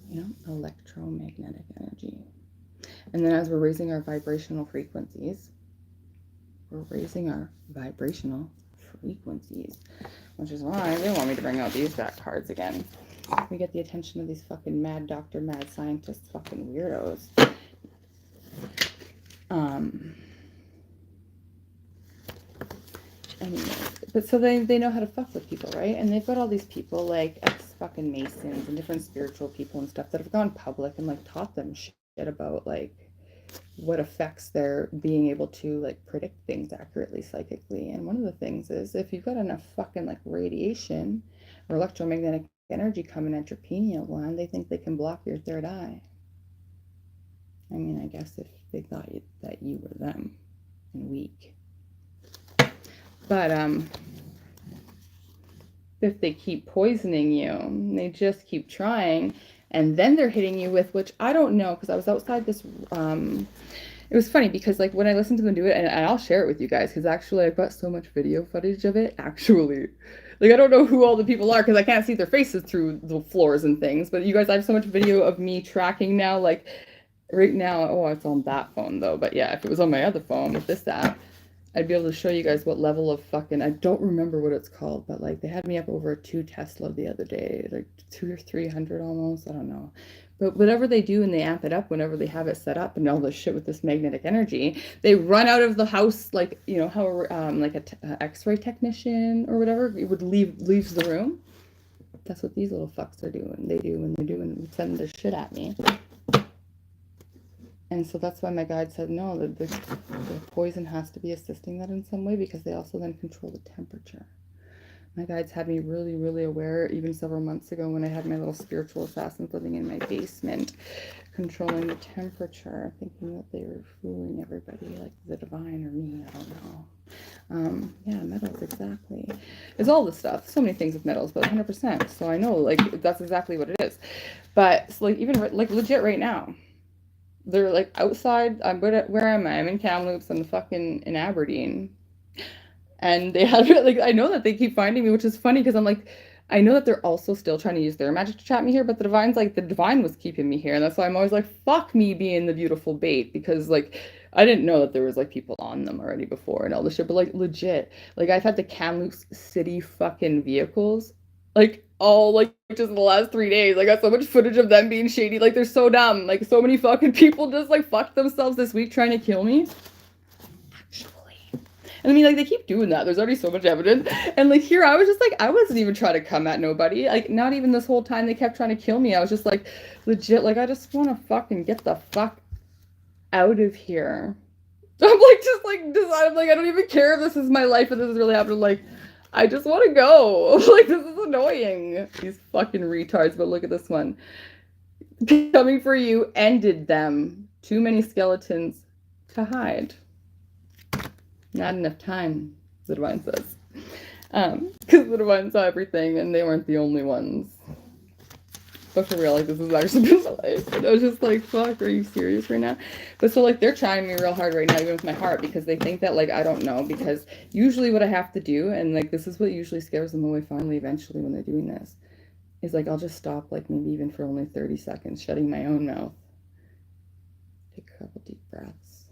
electromagnetic energy. And then as we're raising our vibrational frequencies, which is why they want me to bring out these back cards again. We get the attention of these fucking mad doctor, mad scientist fucking weirdos. Anyway, but so they know how to fuck with people, right? And they've got all these people like ex-fucking Masons and different spiritual people and stuff that have gone public and like taught them shit about like what affects their being able to like predict things accurately psychically. And one of the things is if you've got enough fucking like radiation or electromagnetic energy coming at your pineal gland, they think they can block your third eye. I mean, I guess if they thought that you were them and weak. But if they keep poisoning you, they just keep trying, and then they're hitting you with, which I don't know, because I was outside this It was funny because like when I listened to them do it, and I'll share it with you guys because actually I've got so much video footage of it. Actually, like I don't know who all the people are because I can't see their faces through the floors and things. But you guys, I have so much video of me tracking now. Like right now, oh, it's on that phone though. But yeah, if it was on my other phone with this app, I'd be able to show you guys what level of fucking, I don't remember what it's called, but like they had me up over a 2 Tesla the other day, like 2 or 300 almost, I don't know. But whatever they do and they amp it up whenever they have it set up and all this shit with this magnetic energy, they run out of the house like, you know, how like a X-ray technician or whatever, it would leaves the room. That's what these little fucks are doing. They do when they're doing, sending their shit at me. And so that's why my guide said, no, the poison has to be assisting that in some way because they also then control the temperature. My guides had me really, really aware even several months ago when I had my little spiritual assassins living in my basement, controlling the temperature, thinking that they were fooling everybody, like the divine or me, I don't know. Yeah, metals, exactly. It's all the stuff. So many things with metals, but 100%. So I know, like, that's exactly what it is. But, so, like, even, like, legit right now, they're, like, outside. Where am I? I'm in Kamloops and fucking in Aberdeen. And they had, like, I know that they keep finding me, which is funny because I'm like, I know that they're also still trying to use their magic to trap me here, but the divine's like, the divine was keeping me here. And that's why I'm always like, fuck me being the beautiful bait because, like, I didn't know that there was, like, people on them already before and all this shit, but, like, legit. Like, I've had the Kamloops City fucking vehicles, like, all, like, just in the last 3 days. I got so much footage of them being shady. Like, they're so dumb. Like, so many fucking people just, like, fucked themselves this week trying to kill me. And I mean, like, they keep doing that. There's already so much evidence. And, like, here, I was just, like, I wasn't even trying to come at nobody. Like, not even this whole time they kept trying to kill me. I was just, like, legit, like, I just want to fucking get the fuck out of here. I'm, like, just, like, decided, like, I don't even care if this is my life and this is really happening. Like, I just want to go. Like, this is annoying. These fucking retards. But look at this one. Coming for you ended them. Too many skeletons to hide. Not enough time, the divine says. Because the divine saw everything and they weren't the only ones. But for real, like, this has actually been my life. And I was just like, fuck, are you serious right now? But so, like, they're trying me real hard right now, even with my heart, because they think that, like, I don't know. Because usually what I have to do, and, like, this is what usually scares them away finally, eventually, when they're doing this, is, like, I'll just stop, like, maybe even for only 30 seconds, shutting my own mouth. Take a couple deep breaths.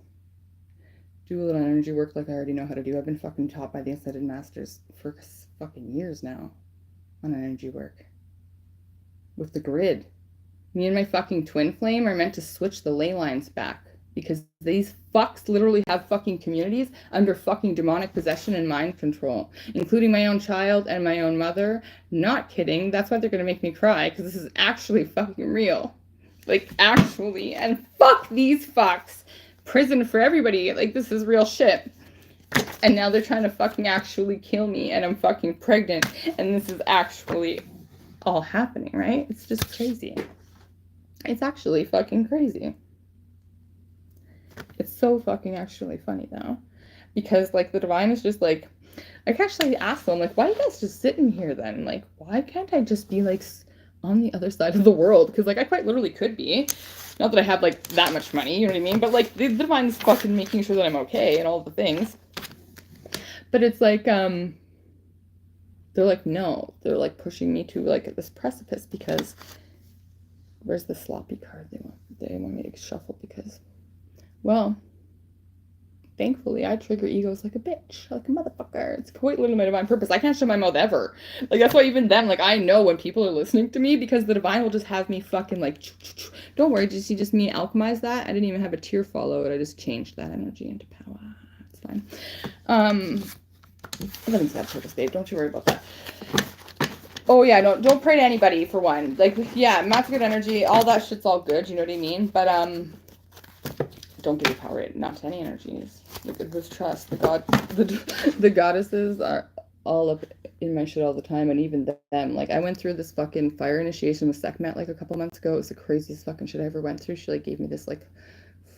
Do a little energy work like I already know how to do. I've been fucking taught by the Ascended Masters for fucking years now on energy work. With the grid. Me and my fucking twin flame are meant to switch the ley lines back because these fucks literally have fucking communities under fucking demonic possession and mind control, including my own child and my own mother. Not kidding. That's why they're gonna make me cry because this is actually fucking real. Like, actually. And fuck these fucks. Prison for everybody. Like, this is real shit. And now they're trying to fucking actually kill me and I'm fucking pregnant and this is actually all happening, right? It's just crazy. It's actually fucking crazy. It's so fucking actually funny though. Because, like, the divine is just like, I can actually ask them, like, why are you guys just sitting here then? Like, why can't I just be, like, on the other side of the world? Because, like, I quite literally could be. Not that I have, like, that much money, you know what I mean? But, like, the divine's fucking making sure that I'm okay and all the things. But it's like, they're like, no. They're, like, pushing me to, like, this precipice because where's the sloppy card they want me to shuffle? Because, well, thankfully, I trigger egos like a bitch, like a motherfucker. It's quite literally my divine purpose. I can't shut my mouth ever. Like, that's why even them, like, I know when people are listening to me because the divine will just have me fucking, like, don't worry, did you see just me alchemize that? I didn't even have a tear follow it. I just changed that energy into power. It's fine. Everything's got a purpose, babe. Don't you worry about that. Oh, yeah, no, don't pray to anybody, for one. Like, yeah, masculine energy, all that shit's all good, you know what I mean? But, don't give your power not to any energies. Look at this trust. The goddesses are all up in my shit all the time, and even them. Like, I went through this fucking fire initiation with Sekhmet, like, a couple months ago. It was the craziest fucking shit I ever went through. She, like, gave me this, like,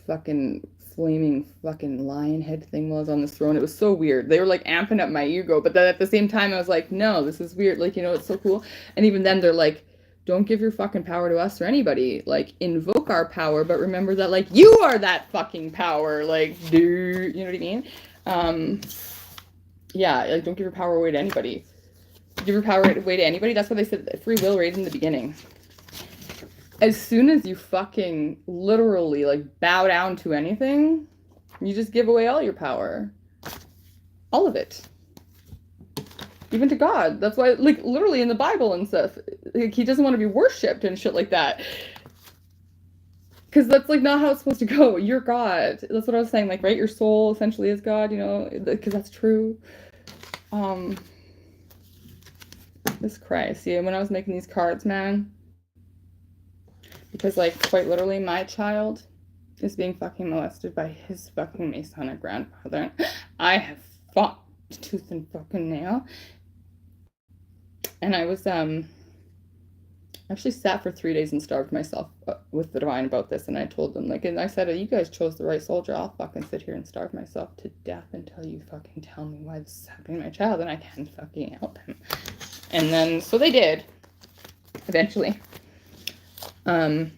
fucking flaming fucking lion head thing while I was on this throne. It was so weird. They were, like, amping up my ego, but then at the same time, I was like, no, this is weird. Like, you know, it's so cool. And even then, they're like, don't give your fucking power to us or anybody. Like, invoke our power, but remember that, like, you are that fucking power. Like, you know what I mean? Yeah, like, don't give your power away to anybody. Give your power away to anybody. That's what they said, free will right in the beginning. As soon as you fucking literally, like, bow down to anything, you just give away all your power. All of it. Even to God. That's why, like, literally in the Bible and stuff, like, he doesn't want to be worshipped and shit like that. Because that's, like, not how it's supposed to go. You're God. That's what I was saying. Like, right? Your soul essentially is God, you know? Because that's true. This Christ. See, when I was making these cards, man, because, like, quite literally, my child is being fucking molested by his fucking Masonic grandfather. I have fought tooth and fucking nail. And I was, actually sat for 3 days and starved myself with the divine about this. And I told them, like, and I said, you guys chose the right soldier. I'll fucking sit here and starve myself to death until you fucking tell me why this is happening to my child and I can fucking help him. And then, so they did, eventually. By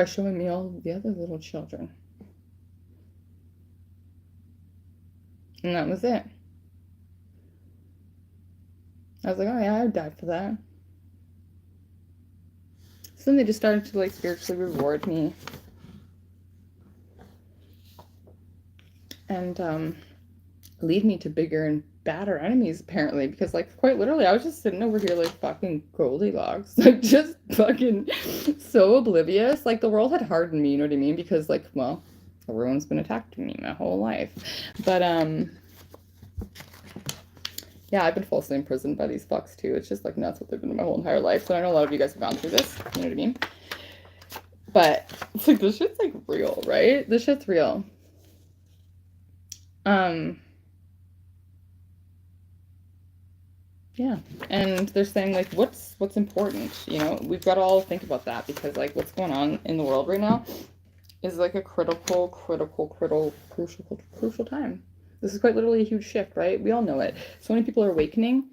showing me all the other little children. And that was it. I was like, oh yeah, I would die for that. So then they just started to, like, spiritually reward me. And lead me to bigger and badder enemies, apparently. Because, like, quite literally, I was just sitting over here, like, fucking Goldilocks. Like, just fucking so oblivious. Like, the world had hardened me, you know what I mean? Because, like, well, everyone's been attacking me my whole life. But, yeah, I've been falsely imprisoned by these fucks, too. It's just, like, nuts what they've been my whole entire life. So I know a lot of you guys have gone through this, you know what I mean? But it's like, this shit's, like, real, right? This shit's real. Yeah, and they're saying, like, what's important, you know? We've got to all think about that, because, like, what's going on in the world right now is, like, a crucial time. This is quite literally a huge shift, right? We all know it. So many people are awakening,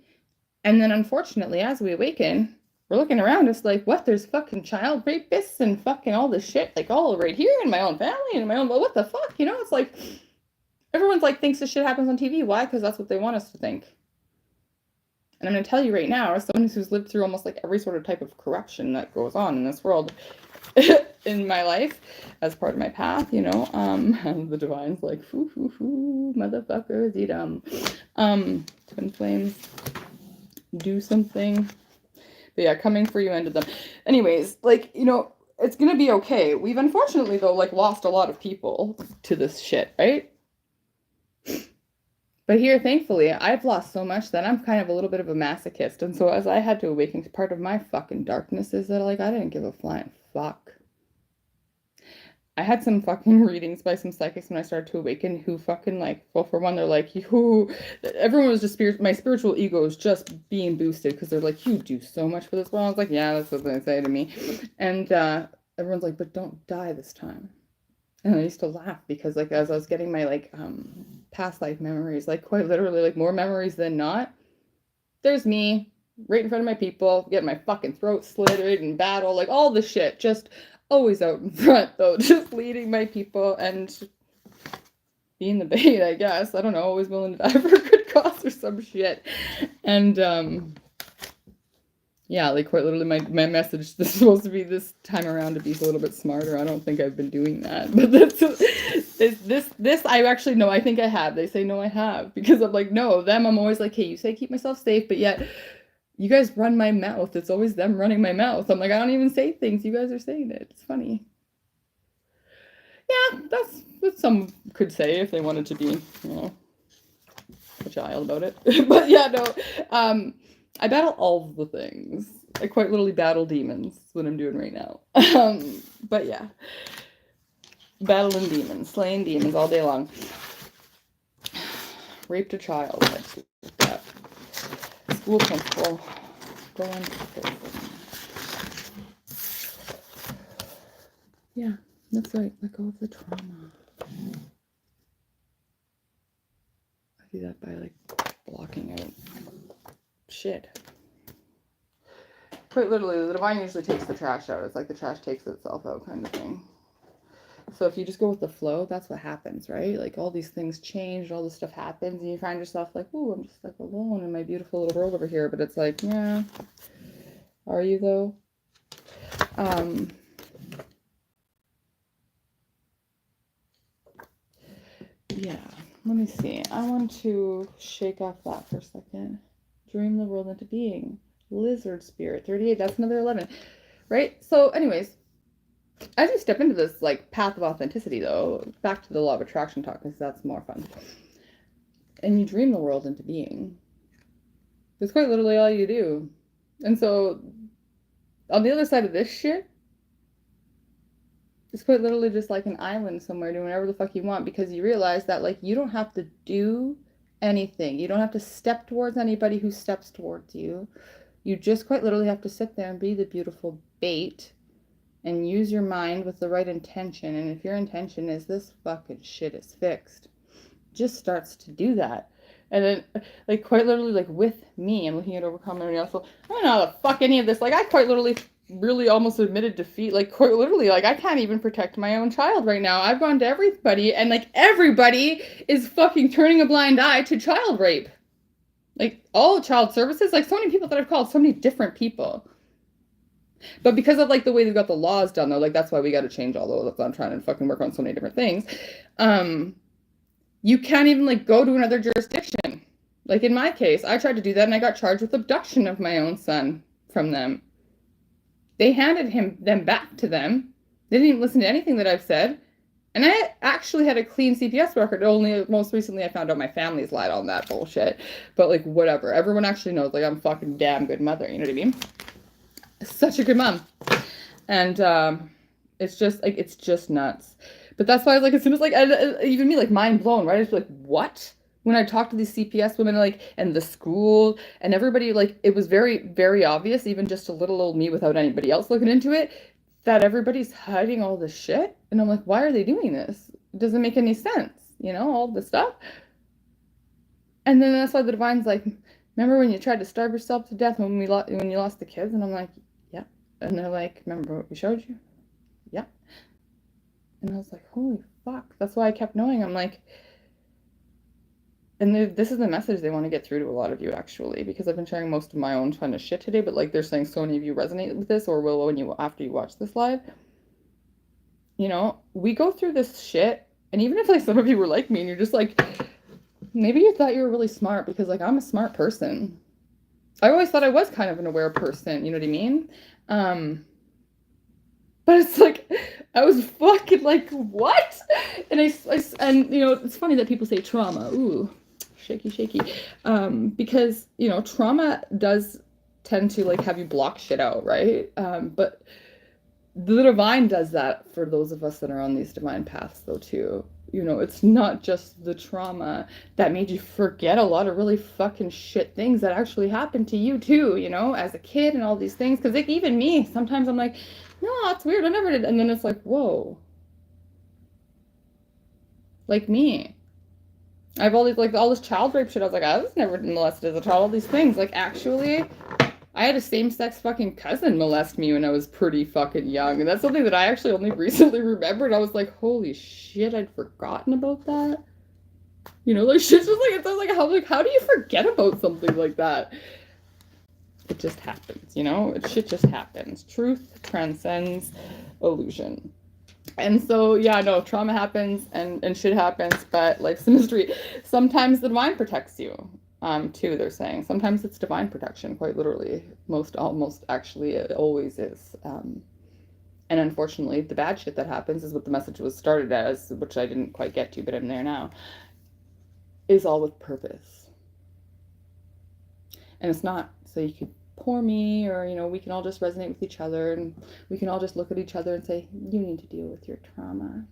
and then, unfortunately, as we awaken, we're looking around, it's like, what? There's fucking child rapists and fucking all this shit, like, all right here in my own family and in my own, what the fuck, you know? It's like, everyone's like, thinks this shit happens on TV. Why? Because that's what they want us to think. And I'm going to tell you right now, as someone who's lived through almost like every sort of type of corruption that goes on in this world in my life as part of my path, you know, and the divine's like, foo, foo, foo, motherfuckers, eat 'em. Twin flames, do something. But yeah, coming for you, ended them. Anyways, like, you know, it's going to be okay. We've unfortunately, though, like, lost a lot of people to this shit, right? But here, thankfully, I've lost so much that I'm kind of a little bit of a masochist. And so as I had to awaken, part of my fucking darkness is that, like, I didn't give a flying fuck. I had some fucking readings by some psychics when I started to awaken who fucking, like, well, for one, they're like, everyone was just, my spiritual ego is just being boosted because they're like, you do so much for this world. I was like, yeah, that's what they say to me. And everyone's like, but don't die this time. And I used to laugh because, like, as I was getting my, like, past life memories, like, quite literally, like, more memories than not, there's me right in front of my people, getting my fucking throat slit in battle, like, all the shit, just always out in front, though, just leading my people and being the bait, I guess. I don't know, always willing to die for a good cause or some shit. And, yeah, like, quite literally, my message is supposed to be this time around to be a little bit smarter. I don't think I've been doing that. But this, I actually, no, I think I have. They say, no, I have. Because I'm like, no, them, I'm always like, hey, you say keep myself safe, but yet you guys run my mouth. It's always them running my mouth. I'm like, I don't even say things. You guys are saying it. It's funny. Yeah, that's what some could say if they wanted to be, you know, a child about it. But yeah, no, I battle all the things. I quite literally battle demons. That's what I'm doing right now. But yeah. Battling demons. Slaying demons all day long. Raped a child. That. School principal. Going to prison. Yeah, that's right. Let go of the trauma. I do that by, like, blocking out shit. Quite literally, the divine usually takes the trash out. It's like the trash takes itself out kind of thing. So if you just go with the flow, that's what happens, right? Like all these things change, all this stuff happens, and you find yourself like, ooh, I'm just like alone in my beautiful little world over here. But it's like, yeah, are you though? Yeah, let me see. I want to shake off that for a second. Dream the world into being. Lizard spirit, 38, that's another 11, right? So anyways, as you step into this like path of authenticity though, back to the law of attraction talk, because that's more fun, and you dream the world into being, that's quite literally all you do. And so on the other side of this shit, it's quite literally just like an island somewhere doing whatever the fuck you want, because you realize that like you don't have to do anything. You don't have to step towards anybody who steps towards you. You just quite literally have to sit there and be the beautiful bait and use your mind with the right intention. And if your intention is this fucking shit is fixed, just starts to do that. And then, like, quite literally, like, with me, I'm looking at overcome and also, I don't know how the fuck any of this, like, I quite literally really almost admitted defeat, like, quite literally, like, I can't even protect my own child right now. I've gone to everybody, and, like, everybody is fucking turning a blind eye to child rape. Like, all child services, like, so many people that I've called, so many different people. But because of, like, the way they've got the laws done, though, like, that's why we got to change all those. I'm trying to fucking work on so many different things. You can't even, like, go to another jurisdiction. Like, in my case, I tried to do that, and I got charged with abduction of my own son from them. They handed them back to them. They didn't even listen to anything that I've said. And I actually had a clean CPS record. Only most recently I found out my family's lied on that bullshit. But, like, whatever. Everyone actually knows, like, I'm a fucking damn good mother. You know what I mean? Such a good mom. And it's just, like, it's just nuts. But that's why I was like, as soon as, like, even me, like, mind blown, right? I was like, what? When I talked to these CPS women, like, and the school and everybody, like, it was very, very obvious, even just a little old me without anybody else looking into it, that everybody's hiding all this shit. And I'm like, why are they doing this? It doesn't make any sense, you know, all this stuff. And then that's why the divine's like, remember when you tried to starve yourself to death when you lost the kids? And I'm like, yeah. And they're like, remember what we showed you? Yeah. And I was like, holy fuck. That's why I kept knowing. I'm like, and this is the message they want to get through to a lot of you, actually, because I've been sharing most of my own kind of shit today, but, like, they're saying so many of you resonate with this or will after you watch this live. You know, we go through this shit, and even if, like, some of you were like me and you're just like, maybe you thought you were really smart, because, like, I'm a smart person. I always thought I was kind of an aware person, you know what I mean? But it's like, I was fucking like, what? And and you know, it's funny that people say trauma. Ooh, shaky. Because, you know, trauma does tend to, like, have you block shit out, right? But the divine does that for those of us that are on these divine paths, though, too. You know, it's not just the trauma that made you forget a lot of really fucking shit things that actually happened to you, too, you know, as a kid and all these things. Because, like, even me, sometimes I'm like, no, it's weird, I never did. And then it's like, whoa. Like me. I have all these, like, all this child rape shit. I was like, I was never molested as a child. All these things. Like, actually, I had a same-sex fucking cousin molest me when I was pretty fucking young. And that's something that I actually only recently remembered. I was like, holy shit, I'd forgotten about that. You know, like, shit's just like, it's like, how do you forget about something like that? It just happens, you know? Shit just happens. Truth transcends illusion. And so, yeah, no, trauma happens and shit happens, but life's a mystery. Sometimes the divine protects you, too, they're saying. Sometimes it's divine protection, quite literally. Almost, actually, it always is. And unfortunately, the bad shit that happens is what the message was started as, which I didn't quite get to, but I'm there now, is all with purpose. And it's not so you could poor me, or, you know, we can all just resonate with each other and we can all just look at each other and say, you need to deal with your trauma.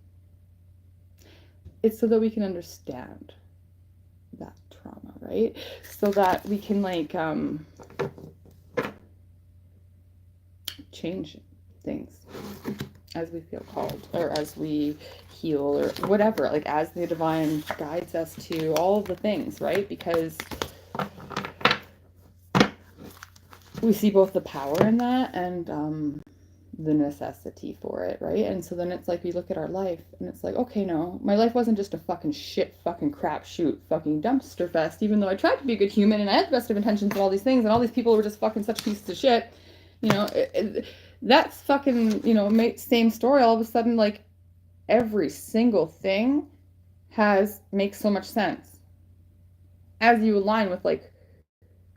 It's so that we can understand that trauma, right? So that we can, like, change things as we feel called, or as we heal, or whatever, like, as the divine guides us to all of the things, right? Because we see both the power in that and the necessity for it, right? And so then it's like we look at our life and it's like, okay, no, my life wasn't just a fucking shit, fucking crap shoot, fucking dumpster fest, even though I tried to be a good human and I had the best of intentions and all these things, and all these people were just fucking such pieces of shit, you know, that's fucking, you know, same story. All of a sudden, like, every single thing makes so much sense as you align with, like,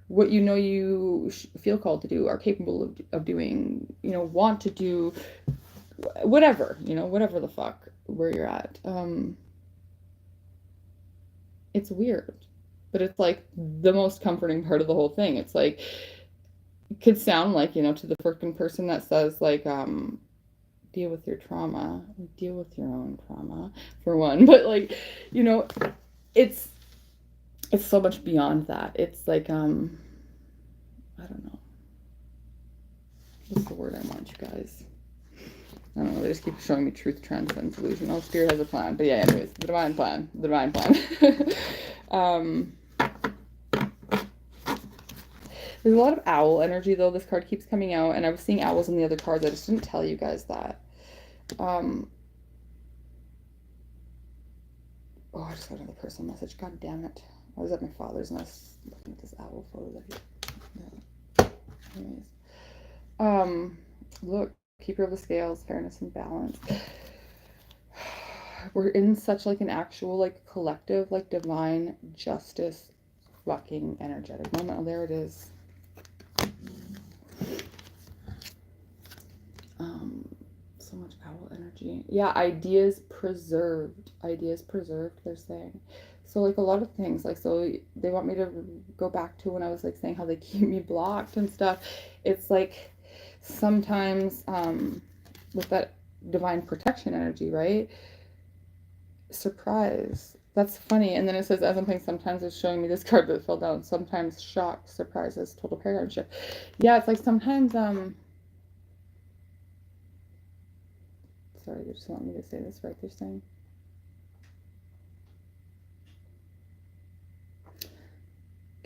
what you know you feel called to do, are capable of doing, you know, want to do, whatever, you know, whatever the fuck, where you're at. It's weird, but it's like the most comforting part of the whole thing. It's like, it could sound like, you know, to the freaking person that says, like, deal with your trauma, deal with your own trauma, for one, but, like, you know, it's so much beyond that. It's like, I don't know. What's the word I want, you guys? I don't know, they just keep showing me truth transcends illusion. Oh, Spirit has a plan. But yeah, anyways, the divine plan. The divine plan. There's a lot of owl energy, though. This card keeps coming out, and I was seeing owls in the other cards. I just didn't tell you guys that. Oh, I just got another personal message. God damn it. I was at my father's and I was looking at this owl photo that he... Yeah. Anyways. Look. Keeper of the scales, fairness and balance. We're in such, like, an actual, like, collective, like, divine justice fucking energetic moment. Oh, there it is. So much owl energy. Yeah, ideas preserved, they're saying. So, like, a lot of things, like, so they want me to go back to when I was, like, saying how they keep me blocked and stuff. It's like, sometimes with that divine protection energy, right? Surprise. That's funny. And then it says, as I'm playing, sometimes it's showing me this card that fell down. Sometimes shock, surprises, total paradigm shift. Yeah, it's like sometimes, sorry, they just want me to say this right, they're saying.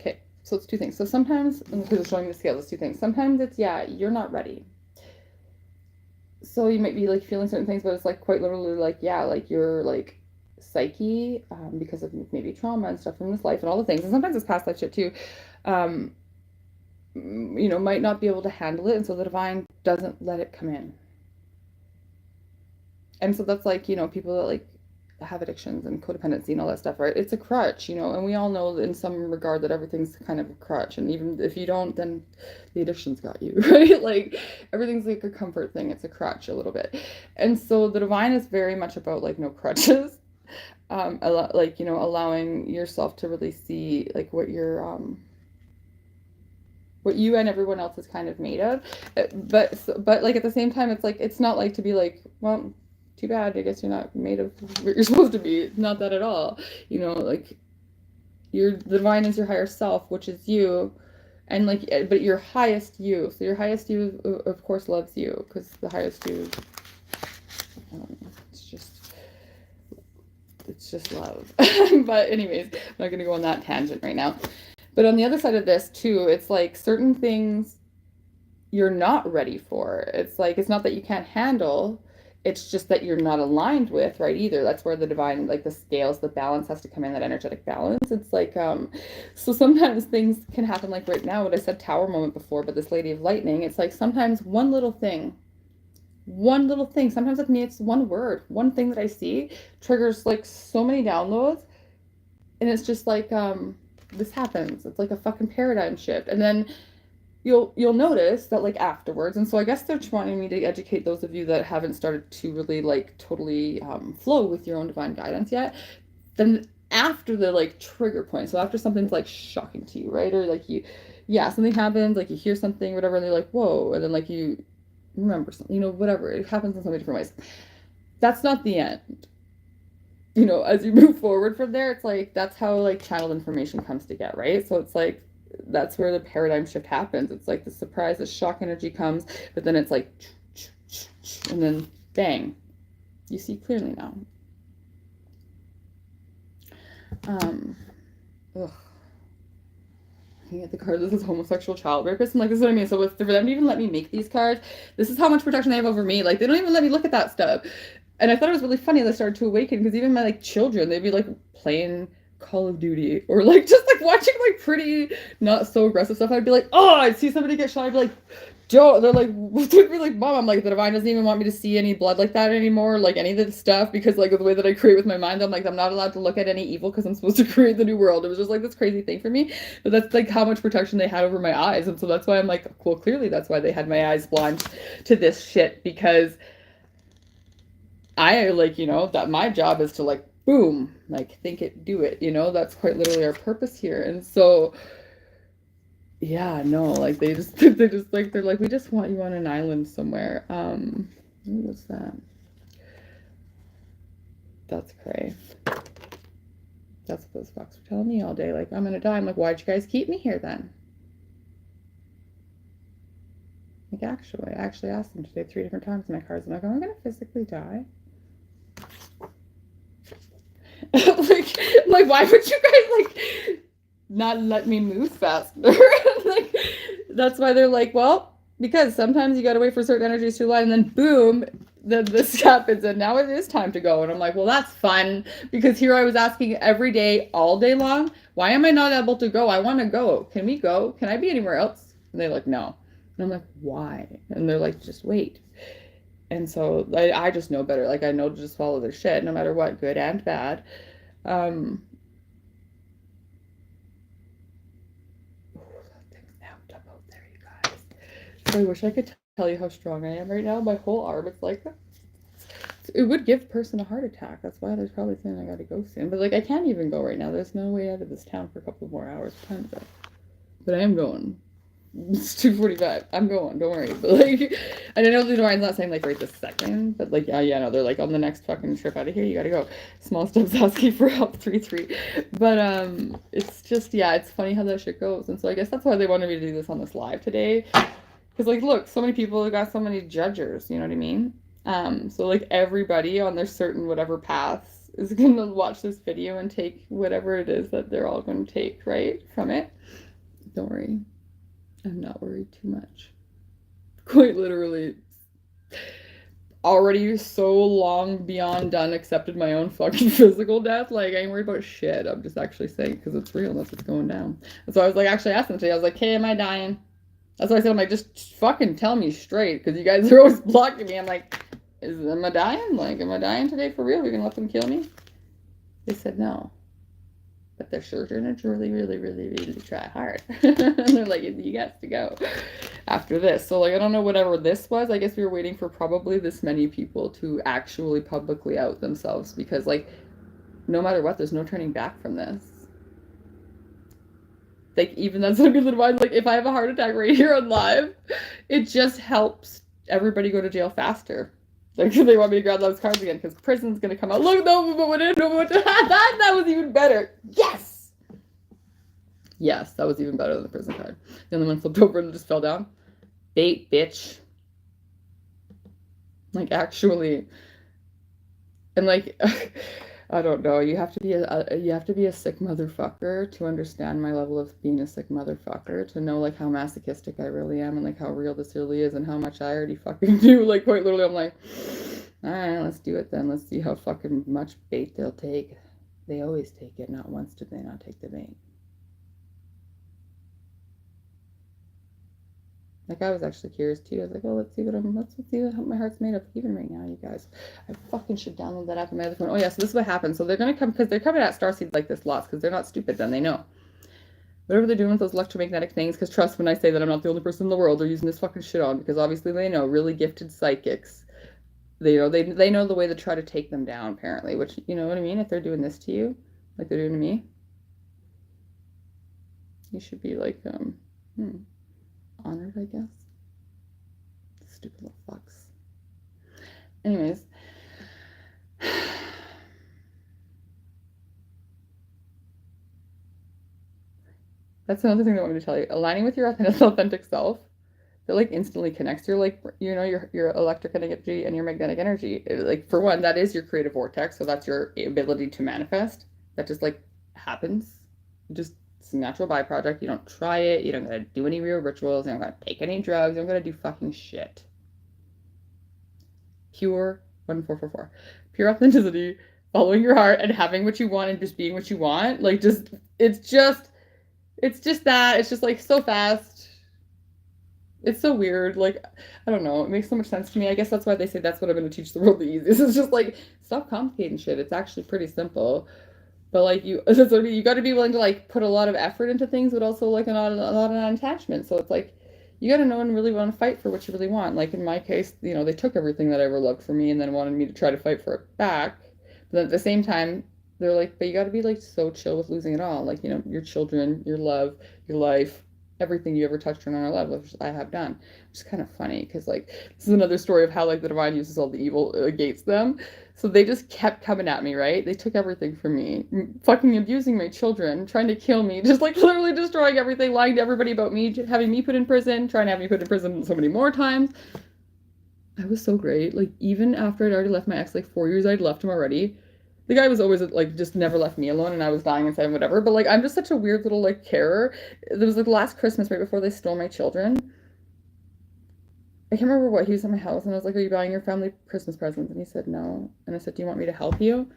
Okay, so it's two things. So sometimes, because it's showing me the scale, it's two things. Sometimes it's, yeah, you're not ready. So you might be, like, feeling certain things, but it's, like, quite literally, like, yeah, like, your, like, psyche, because of maybe trauma and stuff from this life and all the things, and sometimes it's past life shit too, you know, might not be able to handle it, and so the divine doesn't let it come in. And so that's, like, you know, people that, like, have addictions and codependency and all that stuff, right? It's a crutch, you know, and we all know in some regard that everything's kind of a crutch, and even if you don't, then the addiction's got you, right? Like, everything's like a comfort thing. It's a crutch a little bit. And so the divine is very much about, like, no crutches, like, you know, allowing yourself to really see, like, what you're what you and everyone else is kind of made of, but like, at the same time, it's like, it's not like to be like, well, too bad, I guess you're not made of what you're supposed to be. Not that at all. You know, like, the divine is your higher self, which is you, and, like, but your highest you. So your highest you, of course, loves you, because the highest you, it's just love. But anyways, I'm not gonna go on that tangent right now. But on the other side of this too, it's like certain things you're not ready for. It's like, it's not that you can't handle, it's just that you're not aligned with, right, either. That's where the divine, like, the scales, the balance has to come in, that energetic balance. It's like, so sometimes things can happen, like right now, what I said tower moment before, but this lady of lightning, it's like sometimes one little thing, sometimes with me, it's one word, one thing that I see triggers, like, so many downloads, and it's just like, this happens. It's like a fucking paradigm shift. And then you'll notice that, like, afterwards, and so I guess they're wanting me to educate those of you that haven't started to really, like, totally flow with your own divine guidance yet. Then after the, like, trigger point, so after something's, like, shocking to you, right, or, like, something happens, like, you hear something, whatever, and they're like, whoa, and then, like, you remember something, you know, whatever, it happens in so many different ways. That's not the end. You know, as you move forward from there, it's like, that's how, like, channeled information comes to get, right? So it's like, that's where the paradigm shift happens. It's like the surprise, the shock energy comes, but then it's like, and then bang, you see clearly now. Ugh. looking at the card. This is homosexual child rapist. I'm like, this is what I mean. So for them to even let me make these cards, this is how much protection they have over me. Like, they don't even let me look at that stuff. And I thought it was really funny. They started to awaken because even my like children, they'd be like playing Call of Duty or like just like watching like pretty not so aggressive stuff. I'd be like, oh, I'd see somebody get shot. I'd be like, Joe, they're like, they'd be like, Mom, I'm like, the divine doesn't even want me to see any blood like that anymore, like any of the stuff, because like the way that I create with my mind, I'm like, I'm not allowed to look at any evil because I'm supposed to create the new world. It was just like this crazy thing for me. But that's like how much protection they had over my eyes. And so that's why I'm like, well, clearly that's why they had my eyes blind to this shit, because I like, you know, that my job is to like, boom, like think it, do it, you know, that's quite literally our purpose here. And so yeah, no, like they just like, they're like, we just want you on an island somewhere. What's that? That's cray. That's what those fucks were telling me all day. Like, I'm gonna die. I'm like, why'd you guys keep me here then? Like, I actually asked them today 3 different times in my cards. I'm like, am I gonna physically die? like, why would you guys like not let me move faster? Like, that's why they're like, well, because sometimes you gotta wait for certain energies to align, and then boom, then this happens, and now it is time to go. And I'm like, well, that's fun, because here I was asking every day, all day long, why am I not able to go? I want to go. Can we go? Can I be anywhere else? And they're like, no. And I'm like, why? And they're like, just wait. And so I just know better. Like, I know to just follow their shit, no matter what, good and bad. That thing's amped up out there, you guys. So I wish I could tell you how strong I am right now. My whole arm, it's like, it would give a person a heart attack. That's why there's probably saying I gotta go soon. But like, I can't even go right now. There's no way out of this town for a couple more hours. But I am going. It's 2:45. I'm going. Don't worry. But like, I don't know if the Orine's not saying like right this second, but like, yeah, no, they're like, on the next fucking trip out of here, you gotta go. Small steps asking for help 3-3. But it's just, yeah, it's funny how that shit goes. And so I guess that's why they wanted me to do this on this live today. Because like, look, so many people have got so many judgers, you know what I mean? So like everybody on their certain whatever paths is gonna watch this video and take whatever it is that they're all gonna take, right, from it. Don't worry. I'm not worried too much. Quite literally, already so long beyond done accepted my own fucking physical death. Like, I ain't worried about shit. I'm just actually saying because it's real. That's what's going down. And so I was like, actually asked them today. I was like, hey, am I dying? That's what I said. I'm like, just fucking tell me straight, because you guys are always blocking me. I'm like, am I dying? Like, am I dying today for real? Are we gonna let them kill me? They said no. But they're sure going to really try hard. And they're like, you got to go after this. So like, I don't know whatever this was. I guess we were waiting for probably this many people to actually publicly out themselves, because like, no matter what, there's no turning back from this. Like, even that's gonna be the divine. Like, if I have a heart attack right here on live, it just helps everybody go to jail faster. Like, they want me to grab those cards again because prison's gonna come out. Look, that was even better. Yes, that was even better than the prison card. The other one flipped over and just fell down. Bait, bitch. Like, actually, and like, I don't know. You have to be a sick motherfucker to understand my level of being a sick motherfucker, to know like how masochistic I really am, and like how real this really is, and how much I already fucking do. Like, quite literally, I'm like, all right, let's do it then. Let's see how fucking much bait they'll take. They always take it. Not once did they not take the bait. Like, I was actually curious too. I was like, oh, let's see what my heart's made of even right now, you guys. I fucking should download that app on my other phone. Oh yeah, so this is what happens. So they're gonna come, because they're coming at Starseed like this lots, because they're not stupid then, they know. Whatever they're doing with those electromagnetic things, because trust when I say that I'm not the only person in the world they're using this fucking shit on, because obviously they know, really gifted psychics. They know the way to try to take them down, apparently, which, you know what I mean? If they're doing this to you, like they're doing to me, you should be like, honored, I guess. Stupid little fucks. Anyways. That's another thing I wanted to tell you. Aligning with your authentic self, that like instantly connects your, like, you know, your electric energy and your magnetic energy. Like, for one, that is your creative vortex, so that's your ability to manifest. That just like happens. Just It's a natural byproduct. You don't try it. You don't gotta do any real rituals. You don't gotta take any drugs. You don't gotta do fucking shit. Pure 1444. Pure authenticity, following your heart and having what you want and just being what you want. Like it's just that. It's just like so fast. It's so weird. Like, I don't know. It makes so much sense to me. I guess that's why they say that's what I'm going to teach the world the easiest. It's just like, stop complicating shit. It's actually pretty simple. But like you got to be willing to like put a lot of effort into things, but also like a lot of non-attachment. So it's like, you got to know and really want to fight for what you really want. Like in my case, you know, they took everything that I ever loved from me and then wanted me to try to fight for it back. But then at the same time, they're like, but you got to be like so chill with losing it all. Like, you know, your children, your love, your life, everything you ever touched on our love, which I have done. Which is kind of funny because like this is another story of how like the divine uses all the evil against them. So they just kept coming at me, right? They took everything from me, fucking abusing my children, trying to kill me, just like literally destroying everything, lying to everybody about me, having me put in prison, trying to have me put in prison so many more times. I was so great. Like even after I'd already left my ex, like 4 years I'd left him already. The guy was always like just never left me alone and I was dying inside and whatever. But like I'm just such a weird little like carer. There was like last Christmas right before they stole my children. I can't remember what, he was at my house and I was like, are you buying your family Christmas presents? And he said no. And I said, do you want me to help you?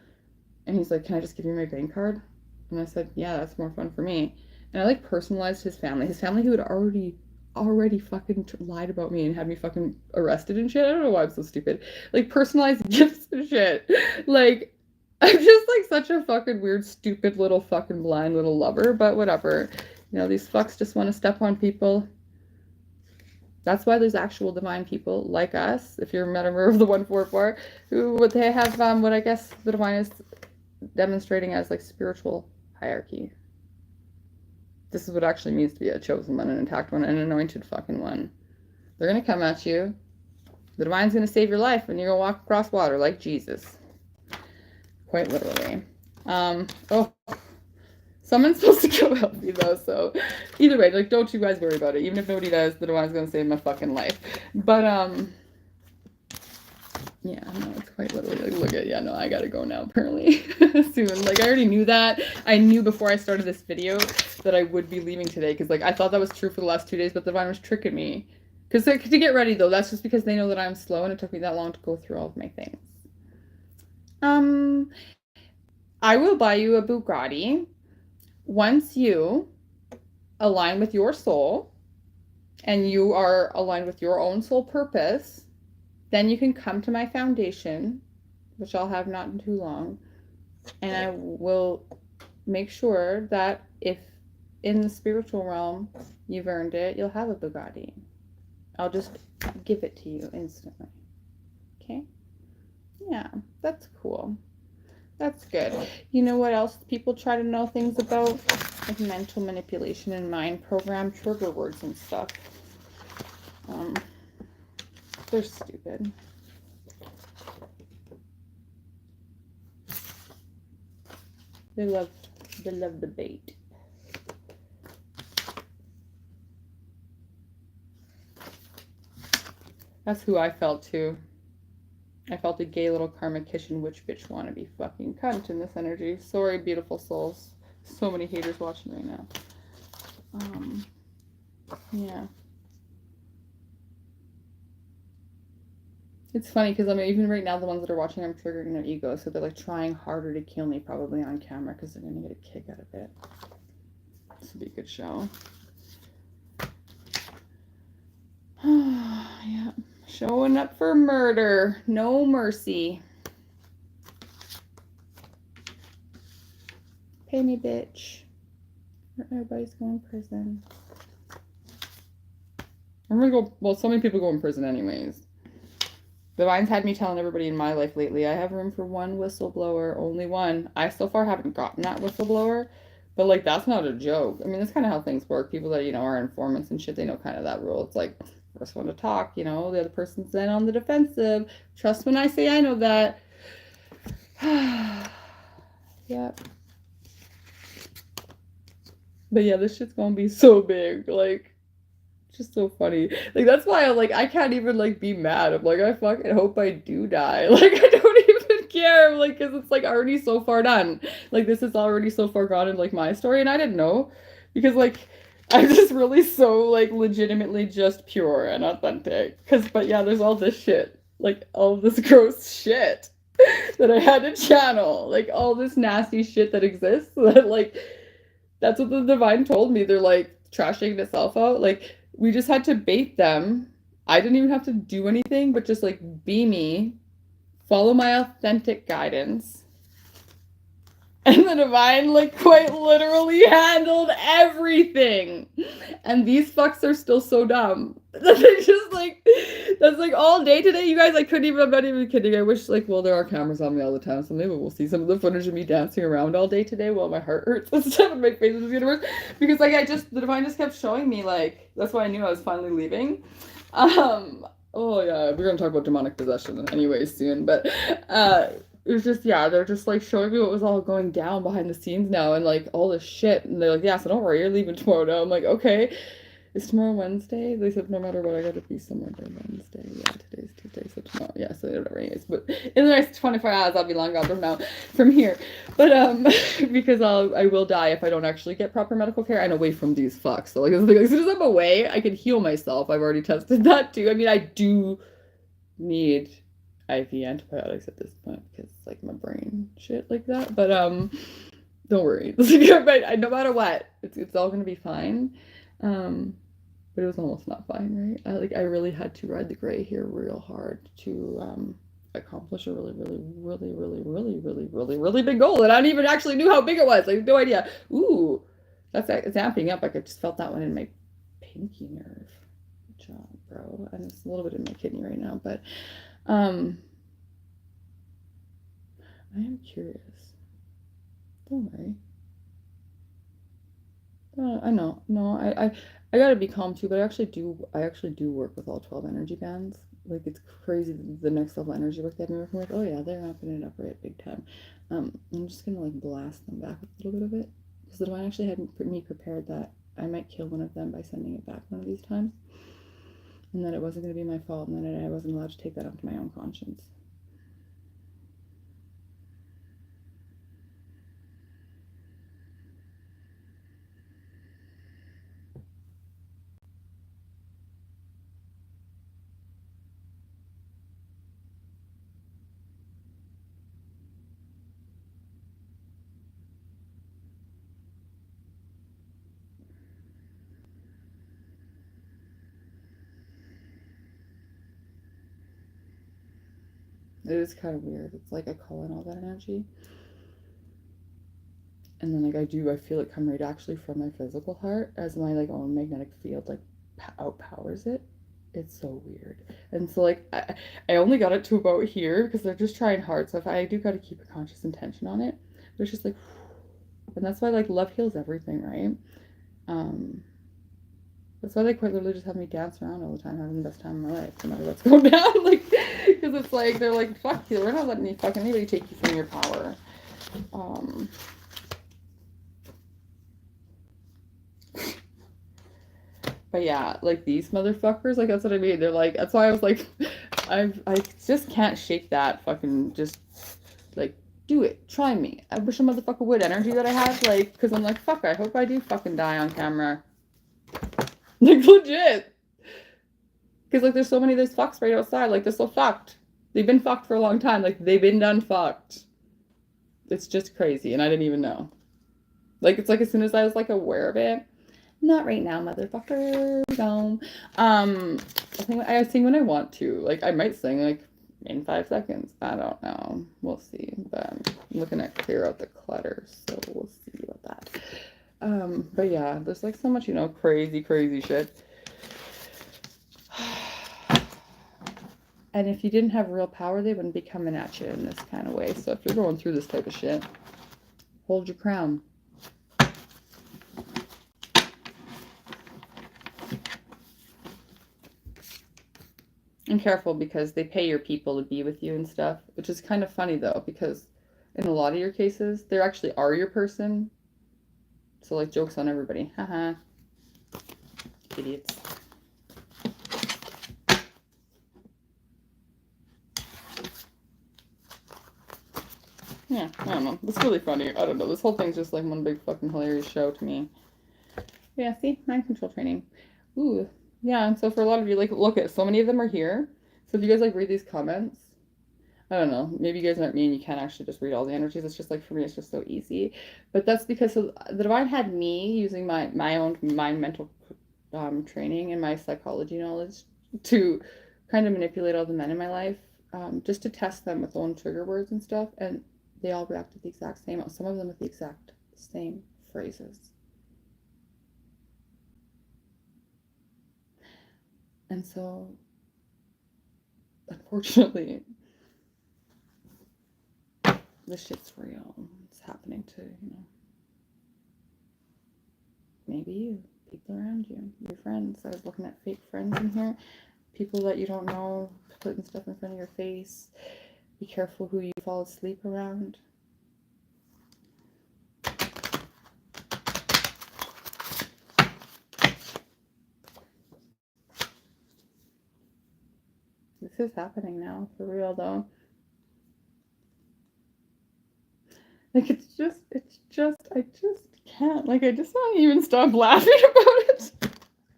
And he's like, can I just give you my bank card? And I said, yeah, that's more fun for me. And I like personalized his family who had already fucking lied about me and had me fucking arrested and shit. I don't know why I'm so stupid. Like personalized gifts and shit. Like I'm just like such a fucking weird, stupid little fucking blind little lover, but whatever. You know, these fucks just want to step on people. That's why there's actual divine people like us, if you're a member of the 144, who they have what I guess the divine is demonstrating as like spiritual hierarchy. This is what actually means to be a chosen one, an intact one, an anointed fucking one. They're going to come at you. The divine's going to save your life and you're going to walk across water like Jesus. Quite literally. Oh, someone's supposed to go help me though, so either way, like don't you guys worry about it. Even if nobody does, the divine's gonna save my fucking life. But yeah, no, it's quite literally like, look at, yeah, no, I gotta go now apparently soon. Like I already knew that. I knew before I started this video that I would be leaving today because like I thought that was true for the last 2 days, but the divine was tricking me. Because to get ready though, that's just because they know that I'm slow and it took me that long to go through all of my things. I will buy you a Bugatti once you align with your soul and you are aligned with your own soul purpose. Then you can come to my foundation, which I'll have not in too long, and I will make sure that if in the spiritual realm you've earned it, you'll have a Bugatti. I'll just give it to you instantly. Okay? Yeah, that's cool. That's good. You know what else people try to know things about? Like mental manipulation and mind program trigger words and stuff. They're stupid. They love the bait. That's who I felt too. I felt a gay little karma kitchen witch bitch wannabe fucking cunt in this energy. Sorry, beautiful souls. So many haters watching right now. Yeah. It's funny because I mean, even right now, the ones that are watching, I'm triggering their ego, so they're like trying harder to kill me probably on camera because they're gonna get a kick out of it. This will be a good show. Yeah. Showing up for murder. No mercy. Pay me, bitch. Everybody's going to prison. I'm gonna go, well, so many people go in prison anyways. The Divine's had me telling everybody in my life lately, I have room for one whistleblower, only one. I so far haven't gotten that whistleblower, but like, that's not a joke. I mean, that's kind of how things work. People that, you know, are informants and shit, they know kind of that rule. It's like, first one to talk, you know, the other person's then on the defensive. Trust when I say I know that. Yep. But yeah, this shit's gonna be so big. Like, just so funny. Like, that's why I'm like, I can't even like be mad. I'm like, I fucking hope I do die. Like, I don't even care. Like, cause it's like already so far done. Like, this is already so far gone in like my story, and I didn't know. Because, like, I'm just really so, like, legitimately just pure and authentic. But yeah, there's all this shit. Like, all this gross shit that I had to channel. Like, all this nasty shit that exists that, like, that's what the divine told me. They're, like, trashing itself out. Like, we just had to bait them. I didn't even have to do anything, but just, like, be me. Follow my authentic guidance. And the divine, like, quite literally handled everything. And these fucks are still so dumb. They just, like, that's, like, all day today. You guys, I couldn't even, I'm not even kidding. I wish, like, well, there are cameras on me all the time, so maybe we'll see some of the footage of me dancing around all day today while my heart hurts and stuff and my face is gonna hurt. Because, like, the divine just kept showing me, like, that's why I knew I was finally leaving. Oh, yeah, we're gonna talk about demonic possession anyways soon, but, it was just, yeah, they're just, like, showing me what was all going down behind the scenes now and, like, all this shit. And they're like, yeah, so don't worry, you're leaving tomorrow now. I'm like, okay. Is tomorrow Wednesday? They said no matter what, I gotta be somewhere by Wednesday. Yeah, today's Tuesday, so tomorrow. Yeah, so whatever anyways. But in the next 24 hours, I'll be long gone from here. But, because I will die if I don't actually get proper medical care and away from these fucks. So, like, as soon as I'm away, I can heal myself. I've already tested that, too. I mean, I do need IV antibiotics at this point because like my brain shit like that, but don't worry. No matter what, it's all gonna be fine. But it was almost not fine, right? I really had to ride the gray here real hard to accomplish a really big goal that I didn't even actually knew how big it was. Like, no idea. Ooh, it's amping up. Like, I just felt that one in my pinky nerve. Good job, bro. And it's a little bit in my kidney right now, but I am curious. Don't worry. I know. No, I gotta be calm too, but I actually do work with all 12 energy bands. Like, it's crazy the next level energy work they've been working with. Oh yeah, they're amping it up right big time. I'm just gonna, like, blast them back with a little bit of it. Because the divine actually had me prepared that I might kill one of them by sending it back one of these times. And that it wasn't going to be my fault, and that I wasn't allowed to take that onto my own conscience. It is kind of weird. It's like I call in all that energy. And then, like, I feel it come right actually from my physical heart as my, like, own magnetic field, like, outpowers it. It's so weird. And so, like, I only got it to about here because they're just trying hard. So if I do got to keep a conscious intention on it, but it's just like, and that's why, like, love heals everything, right? That's why they quite literally just have me dance around all the time, having the best time of my life, no matter what's going down. Like, because it's like, they're like, fuck you, we're not letting you fucking anybody take you from your power. But yeah, like, these motherfuckers, like, that's what I mean. They're like, that's why I was like, I just can't shake that fucking, just, like, do it. Try me. I wish a motherfucker would. Energy that I have, like, because I'm like, fuck, I hope I do fucking die on camera. Like, legit. Because, like, there's so many of those fucks right outside. Like, they're so fucked. They've been fucked for a long time. Like, they've been done fucked. It's just crazy, and I didn't even know. Like, it's like as soon as I was, like, aware of it. Not right now, motherfucker. No. I sing when I want to. Like, I might sing, like, in 5 seconds. I don't know. We'll see. But I'm looking to clear out the clutter, so we'll see about that. But yeah, there's, like, so much, you know, crazy shit. And if you didn't have real power, they wouldn't be coming at you in this kind of way. So if you're going through this type of shit, hold your crown. And careful, because they pay your people to be with you and stuff, which is kind of funny though, because in a lot of your cases, they actually are your person. So, like, joke's on everybody. Haha. Idiots. Yeah, I don't know. It's really funny. I don't know. This whole thing's just like one big fucking hilarious show to me. Yeah, see? Mind control training. Ooh. Yeah, and so for a lot of you, like, look at so many of them are here. So if you guys like read these comments, I don't know, maybe you guys aren't me and you can't actually just read all the energies. It's just like for me, it's just so easy. But that's because so the divine had me using my own mind mental training and my psychology knowledge to kind of manipulate all the men in my life, just to test them with own trigger words and stuff, and they all reacted the exact same. Some of them with the exact same phrases. And so, unfortunately, this shit's real. It's happening to, maybe you, people around you, your friends. I was looking at fake friends in here, people that you don't know, putting stuff in front of your face. Be careful who you fall asleep around. This is happening now, for real though. Like, I just can't. Like, I just don't even stop laughing about it.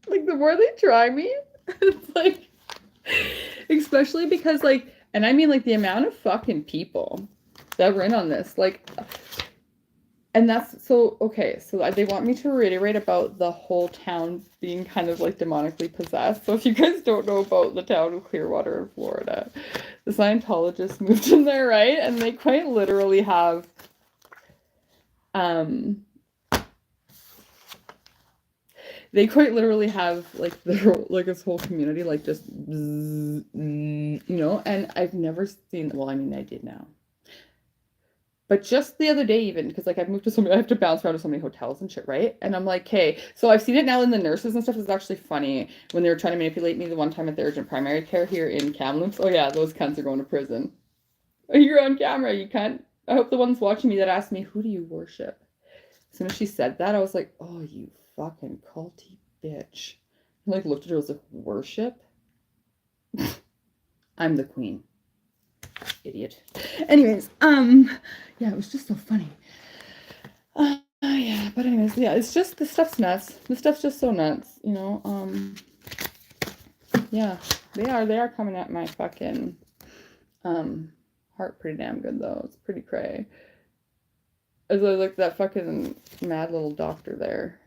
Like, the more they try me, it's like, especially because, like, and I mean, like, the amount of fucking people that were in on this, like, and that's, so, okay, so they want me to reiterate about the whole town being kind of, like, demonically possessed. So if you guys don't know about the town of Clearwater in Florida, the Scientologists moved in there, right? And they quite literally have like this whole community like just and I've never seen, well, I mean, I did now, but just the other day, even because like I've moved to so many, I have to bounce around to so many hotels and shit, right? And I'm like, okay, so I've seen it now in the nurses and stuff. It's actually funny when they were trying to manipulate me the one time at the urgent primary care here in Kamloops. Oh yeah, those cunts are going to prison. You're on camera, you can't. I hope the ones watching me that asked me, who do you worship? As soon as she said that, I was like, oh, you fucking culty bitch. I like looked at her, I was like, worship? I'm the queen. Idiot. Anyways, yeah, it was just so funny. Yeah, but anyways, yeah, it's just, this stuff's nuts. This stuff's just so nuts, yeah, they are coming at my fucking, heart pretty damn good, though. It's pretty cray. As I look at that fucking mad little doctor there.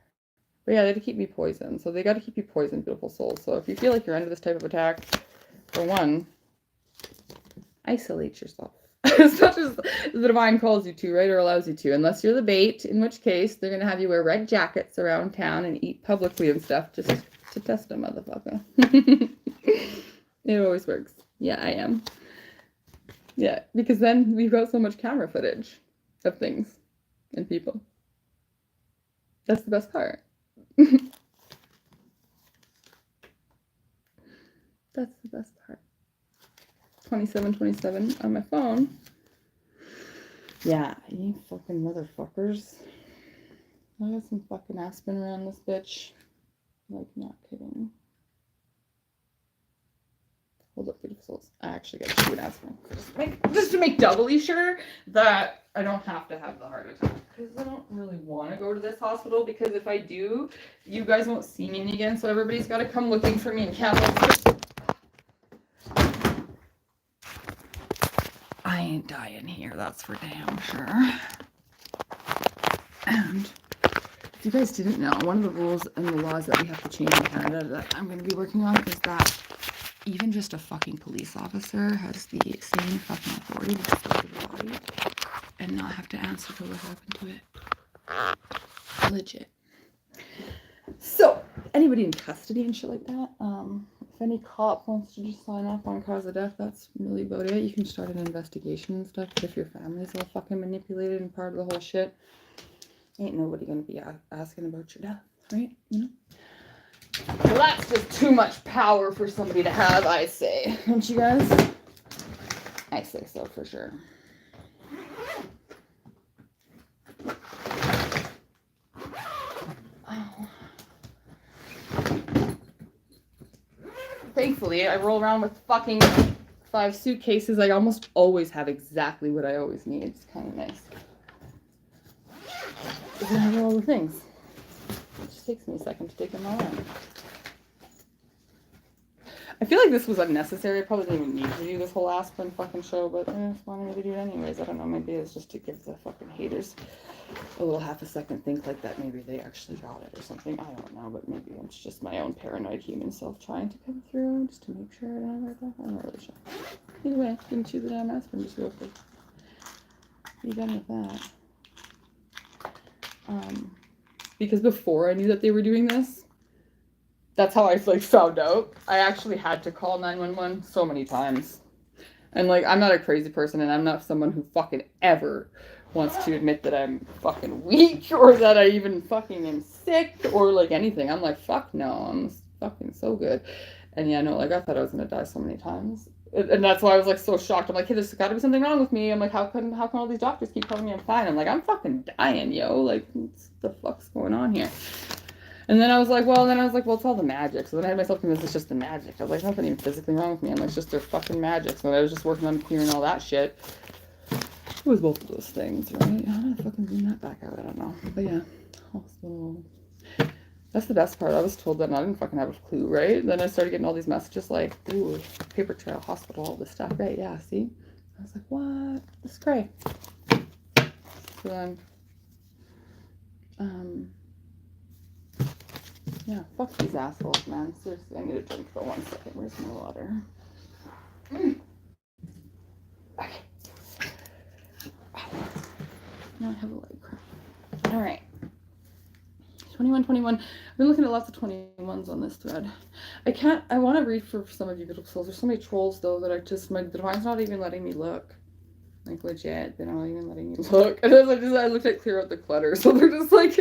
But yeah, they had to keep me poisoned. So they got to keep you poisoned, beautiful soul. So if you feel like you're under this type of attack, for one, isolate yourself. As much as the divine calls you to, right, or allows you to. Unless you're the bait, in which case they're going to have you wear red jackets around town and eat publicly and stuff just to test a motherfucker. It always works. Yeah, I am. Yeah, because then we've got so much camera footage of things and people. That's the best part. That's the best part. 2727 on my phone. Yeah, you fucking motherfuckers. I got some fucking aspirin around this bitch. Like, not kidding. Hold up, beautiful souls. I actually got to do an aspirin. Just to make doubly sure that I don't have to have the heart attack. Because I don't really want to go to this hospital, because if I do, you guys won't see me again. So everybody's got to come looking for me in Kamloops. I ain't dying here, that's for damn sure. And if you guys didn't know, one of the rules and the laws that we have to change in Canada that I'm going to be working on is that even just a fucking police officer has the same fucking authority to destroy the body and not have to answer for what happened to it. Legit. So, anybody in custody and shit like that, if any cop wants to just sign off on cause of death, that's really about it. You can start an investigation and stuff, but if your family's all fucking manipulated and part of the whole shit, ain't nobody gonna be asking about your death, right? Well, that's just too much power for somebody to have, I say. Don't you guys? I say so, for sure. Oh. Thankfully, I roll around with fucking 5 suitcases. I almost always have exactly what I always need. It's kind of nice. I have all the things. Just takes me a second to dig them all in. I feel like this was unnecessary. I probably didn't even need to do this whole aspirin fucking show, but I just wanted to do it anyways. I don't know, maybe it's just to give the fucking haters a little half a second think like that maybe they actually got it or something. I don't know, but maybe it's just my own paranoid human self trying to come through just to make sure I don't have it. I'm not really sure. Either way, didn't chew the damn aspirin just real quick. Be done with that. Because before I knew that they were doing this, that's how I like found out. I actually had to call 911 so many times. And like, I'm not a crazy person, and I'm not someone who fucking ever wants to admit that I'm fucking weak or that I even fucking am sick or like anything. I'm like, fuck no, I'm fucking so good. And yeah, no, like I thought I was gonna die so many times. And that's why I was like so shocked. I'm like, hey, there's gotta be something wrong with me. I'm like, how can all these doctors keep telling me I'm fine? I'm like, I'm fucking dying, yo. Like, what the fuck's going on here? And then I was like, well, it's all the magic. So then I had myself convinced it's just the magic. I was like, nothing even physically wrong with me. I'm like, it's just their fucking magic. So I was just working on clearing all that shit. It was both of those things, right? How did I fucking bring that back out? I don't know. But yeah, hospital. That's the best part. I was told that and I didn't fucking have a clue, right? Then I started getting all these messages like, ooh, paper trail, hospital, all this stuff, right? Yeah, see? I was like, what? This is great. So then, yeah, fuck these assholes, man. Seriously, I need a drink for 1 second. Where's my water? Okay. Now I have a leg cramp. All right. 21. I've been looking at lots of 21s on this thread. I want to read for some of you beautiful souls. There's so many trolls, though, that the divine's not even letting me look. Like, legit, they're not even letting me look. And then I looked at clear out the clutter, so they're just like,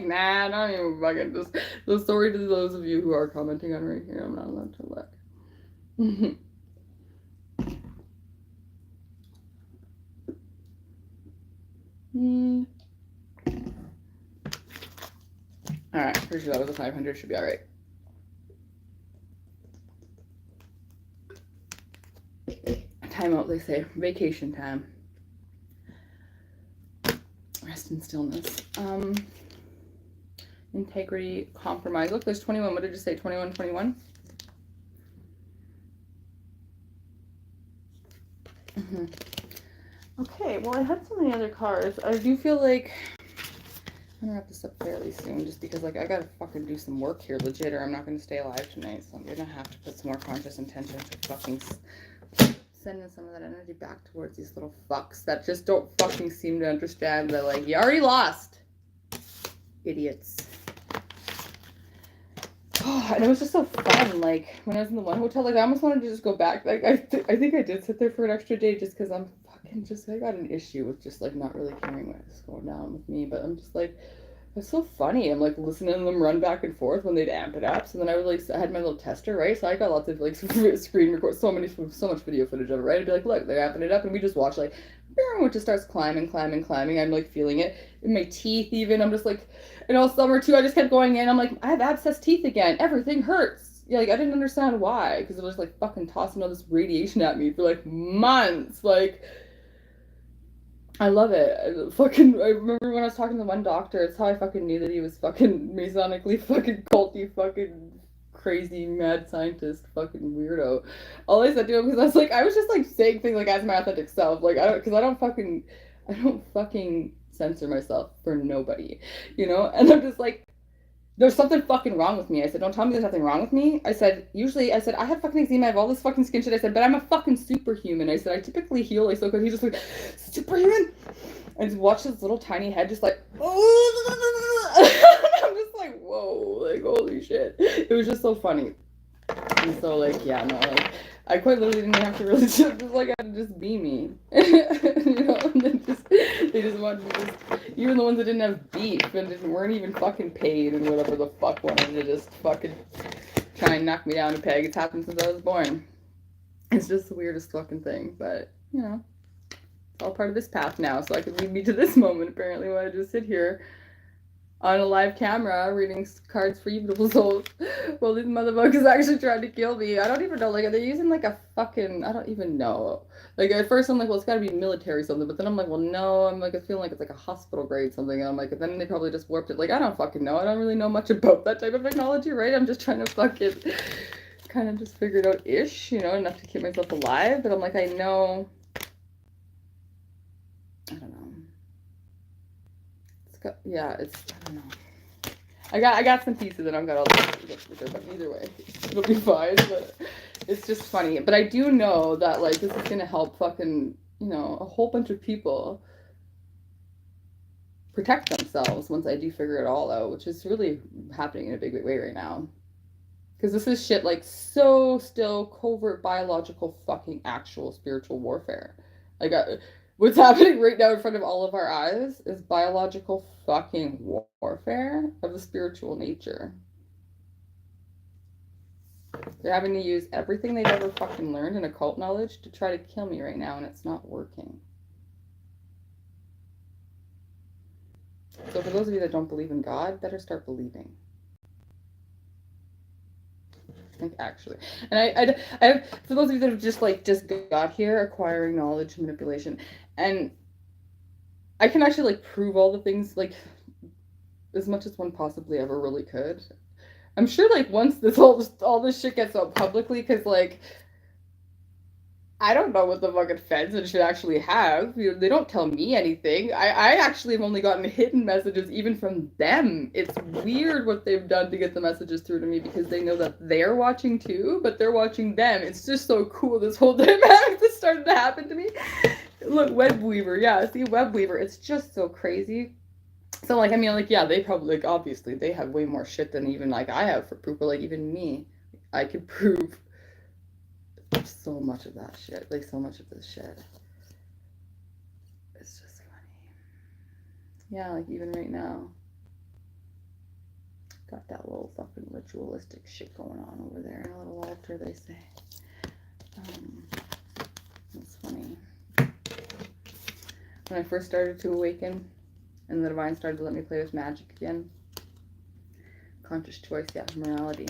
nah, not even fucking just. So sorry to those of you who are commenting on right here. I'm not allowed to look. Alright, pretty sure that was a 500. Should be alright. Time out, they say. Vacation time. Rest in stillness. Integrity, compromise. Look, there's 21. What did you say? 21? Okay, well, I had so many other cards. I do feel like I'm gonna wrap this up fairly soon just because, like, I gotta fucking do some work here, legit, or I'm not gonna stay alive tonight. So I'm gonna have to put some more conscious intention to fucking sending some of that energy back towards these little fucks that just don't fucking seem to understand that, like, you already lost. Idiots. Oh, and it was just so fun, like, when I was in the one hotel, like, I almost wanted to just go back. Like, I think I did sit there for an extra day just because I'm fucking just, I got an issue with just, like, not really caring what's going down with me, but I'm just, like, it's so funny. I'm, like, listening to them run back and forth when they'd amp it up, so then I would, like, I had my little tester, right, so I got lots of, like, screen record, so much video footage of it, right, I'd be like, look, they're amping it up, and we just watch, like, it just starts climbing, I'm, like, feeling it in my teeth, even, I'm just, like, and all summer, too, I just kept going in, I'm like, I have abscessed teeth again, everything hurts, yeah, like, I didn't understand why, because it was, like, fucking tossing all this radiation at me for, like, months, like, I love it. I remember when I was talking to one doctor, it's how I fucking knew that he was fucking Masonically fucking culty, fucking crazy, mad scientist, fucking weirdo. All I said to him, because I was just, like, saying things, like, as my authentic self, like, I don't fucking censor myself for nobody, you know? And I'm just like, there's something fucking wrong with me. I said, don't tell me there's nothing wrong with me. I said, I have fucking eczema, I have all this fucking skin shit. I said, but I'm a fucking superhuman. I said, I typically heal like so good. He's just like, superhuman? I just watched his little tiny head just like, I'm just like, whoa, like, holy shit. It was just so funny. And so, like, yeah, no, like, I quite literally didn't have to really just, like, I had to just be me. You know, and then they just wanted to just, even the ones that didn't have beef and weren't even fucking paid and whatever the fuck wanted to just fucking try and knock me down a peg. It's happened since I was born. It's just the weirdest fucking thing, but, you know, it's all part of this path now, so I can lead me to this moment, apparently, where I just sit here on a live camera reading cards for you beautiful souls. Well, these motherfuckers actually tried to kill me. I don't even know. Like, are they using like a fucking? I don't even know. Like at first I'm like, well, it's got to be military something, but then I'm like, well, no. I'm like, I feel like it's like a hospital grade something. And I'm like, then they probably just warped it. Like, I don't fucking know. I don't really know much about that type of technology, right? I'm just trying to fucking kind of just figure it out ish, you know, enough to keep myself alive. But I'm like, I know. I don't know. It's got, yeah, it's, I don't know. I got some pieces and I've got all the pieces, but either way, it'll be fine. But it's just funny. But I do know that like this is gonna help fucking, you know, a whole bunch of people protect themselves once I do figure it all out, which is really happening in a big way right now. Because this is shit like so still covert biological fucking actual spiritual warfare. Like what's happening right now in front of all of our eyes is biological fucking warfare of the spiritual nature. They're having to use everything they've ever fucking learned in occult knowledge to try to kill me right now, and it's not working. So for those of you that don't believe in God, better start believing. Like actually, and I for those of you that have just got here, acquiring knowledge, manipulation, and I can actually like prove all the things like as much as one possibly ever really could. I'm sure like once all this shit gets out publicly, because like I don't know what the fucking feds and shit actually have. You know, they don't tell me anything. I actually have only gotten hidden messages even from them. It's weird what they've done to get the messages through to me because they know that they're watching too, but they're watching them. It's just so cool this whole dynamic that started to happen to me. Look, Web Weaver. Yeah, see, Web Weaver. It's just so crazy. So, like, I mean, like, yeah, they probably, like, obviously, they have way more shit than even, like, I have for proof, but, like, even me, I could prove so much of that shit. Like, so much of this shit. It's just funny. Yeah, like, even right now. Got that little fucking ritualistic shit going on over there in a little altar, they say. It's funny. When I first started to awaken, and the divine started to let me play with magic again. Conscious choice, yeah, morality.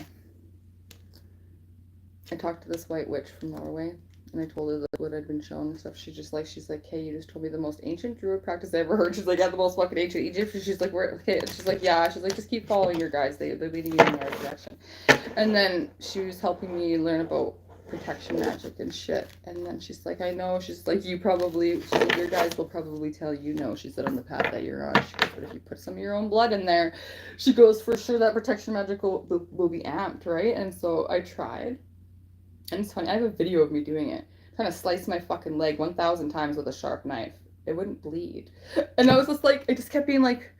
I talked to this white witch from Norway, and I told her what I'd been shown and stuff. She's like, hey, you just told me the most ancient druid practice I ever heard. She's like, yeah, the most fucking ancient Egypt. She's like, where? Okay. She's like, yeah. She's like, just keep following your guys. They're leading you in the right direction. And then she was helping me learn about protection magic and shit. And then she's like, I know. She's like, your guys will probably tell you no. She said on the path that you're on. She goes, but if you put some of your own blood in there, she goes, for sure that protection magic will be amped, right? And so I tried. And it's funny, I have a video of me doing it. Trying to slice my fucking leg 1,000 times with a sharp knife. It wouldn't bleed. And I was just like, I just kept being like,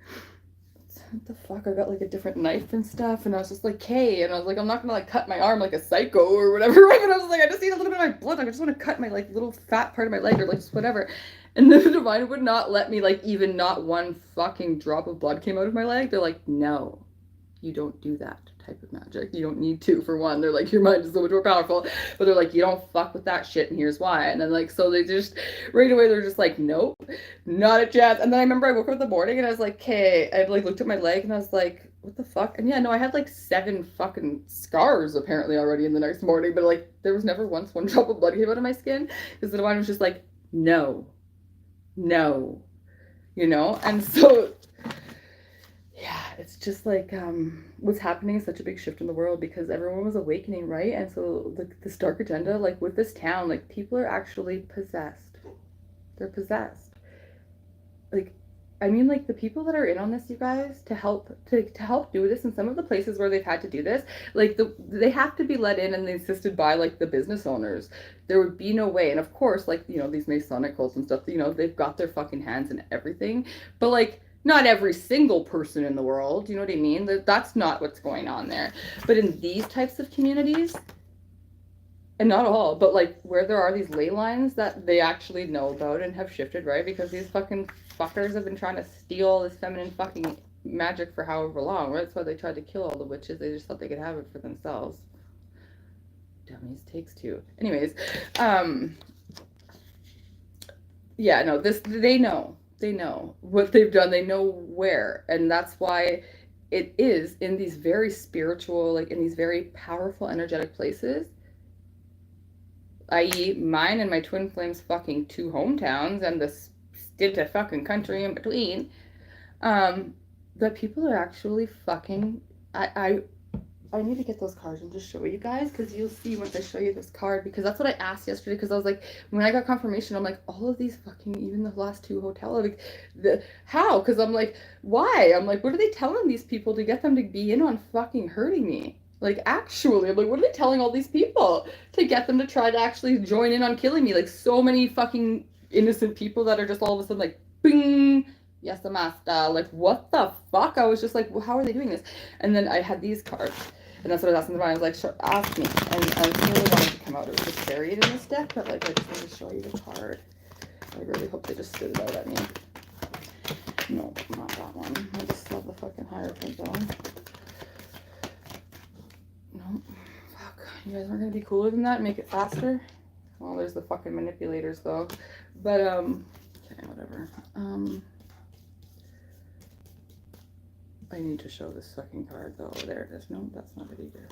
what the fuck? I got like a different knife and stuff. And I was just like, hey. And I was like, I'm not gonna like cut my arm like a psycho or whatever. Right? And I was like, I just need a little bit of my blood. I just want to cut my like little fat part of my leg or like just whatever. And the divine would not let me like even not one fucking drop of blood came out of my leg. They're like, no, you don't do that type of magic. You don't need to, for one. They're like, your mind is so much more powerful. But they're like, you don't fuck with that shit, and here's why. And then like, so they just, right away, they're just like, nope, not a chance. And then I remember I woke up in the morning and I was like, okay, I like looked at my leg and I was like, what the fuck? And yeah, no, I had like 7 fucking scars apparently already in the next morning, but like, there was never once one drop of blood came out of my skin because the divine was just like, no, you know? And so yeah, it's just like what's happening is such a big shift in the world because everyone was awakening, right? And so this dark agenda, like with this town, like people are actually possessed. They're possessed. Like, I mean, like the people that are in on this, you guys, to help do this in some of the places where they've had to do this, like they have to be let in and they insisted by like the business owners. There would be no way. And of course, like, you know, these Masonic cults and stuff, you know, they've got their fucking hands in everything. But like, not every single person in the world, you know what I mean? That's not what's going on there. But in these types of communities, and not all, but like where there are these ley lines that they actually know about and have shifted, right? Because these fucking fuckers have been trying to steal this feminine fucking magic for however long, right? That's why they tried to kill all the witches. They just thought they could have it for themselves. Dummies, takes 2. Anyways, yeah, no, they know. They know what they've done. They know where. And that's why it is in these very spiritual, like in these very powerful, energetic places, i.e. mine and my twin flames fucking 2 hometowns and the stint of fucking country in between, that people are actually fucking, I need to get those cards and just show you guys, because you'll see once I show you this card, because that's what I asked yesterday, because I was like, when I got confirmation, I'm like, all of these fucking, even the last 2 hotels, like, how? Because I'm like, why? I'm like, what are they telling these people to get them to be in on fucking hurting me? Like, actually, I'm like, what are they telling all these people to get them to try to actually join in on killing me? Like, so many fucking innocent people that are just all of a sudden like, bing, yes, the master. Like, what the fuck? I was just like, well, how are they doing this? And then I had these cards. And that's what I was asking the I was like, sure, ask me. And I really wanted to come out. It was just buried in this deck, but like, I just wanted to show you the card. I really hope they just spit it out at me. No, not that one. I just love the fucking Hierophant though. No, fuck. You guys aren't gonna be cooler than that and make it faster? Well, there's the fucking manipulators though. But, okay, whatever. I need to show this fucking card though. There it is. No, that's not it either.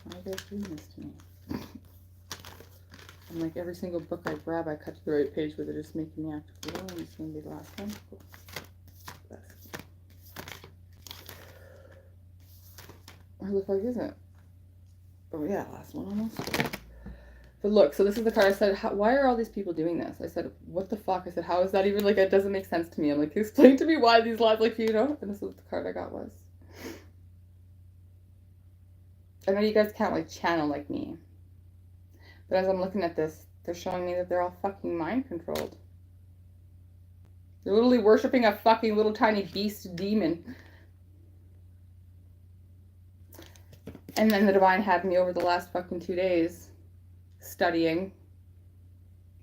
Why are you guys doing this to me? I'm like, every single book I grab, I cut to the right page with it, just making me act cool. And it's gonna be the last one. Cool. Where the fuck is it? Oh yeah, last one almost. But look, so this is the card. I said, why are all these people doing this? I said, what the fuck? I said, how is that even, like, it doesn't make sense to me. I'm like, explain to me why these lives, like, you know? And this is what the card I got was. I know you guys can't, like, channel like me. But as I'm looking at this, they're showing me that they're all fucking mind controlled. They're literally worshiping a fucking little tiny beast demon. And then the divine had me over the last fucking 2 days studying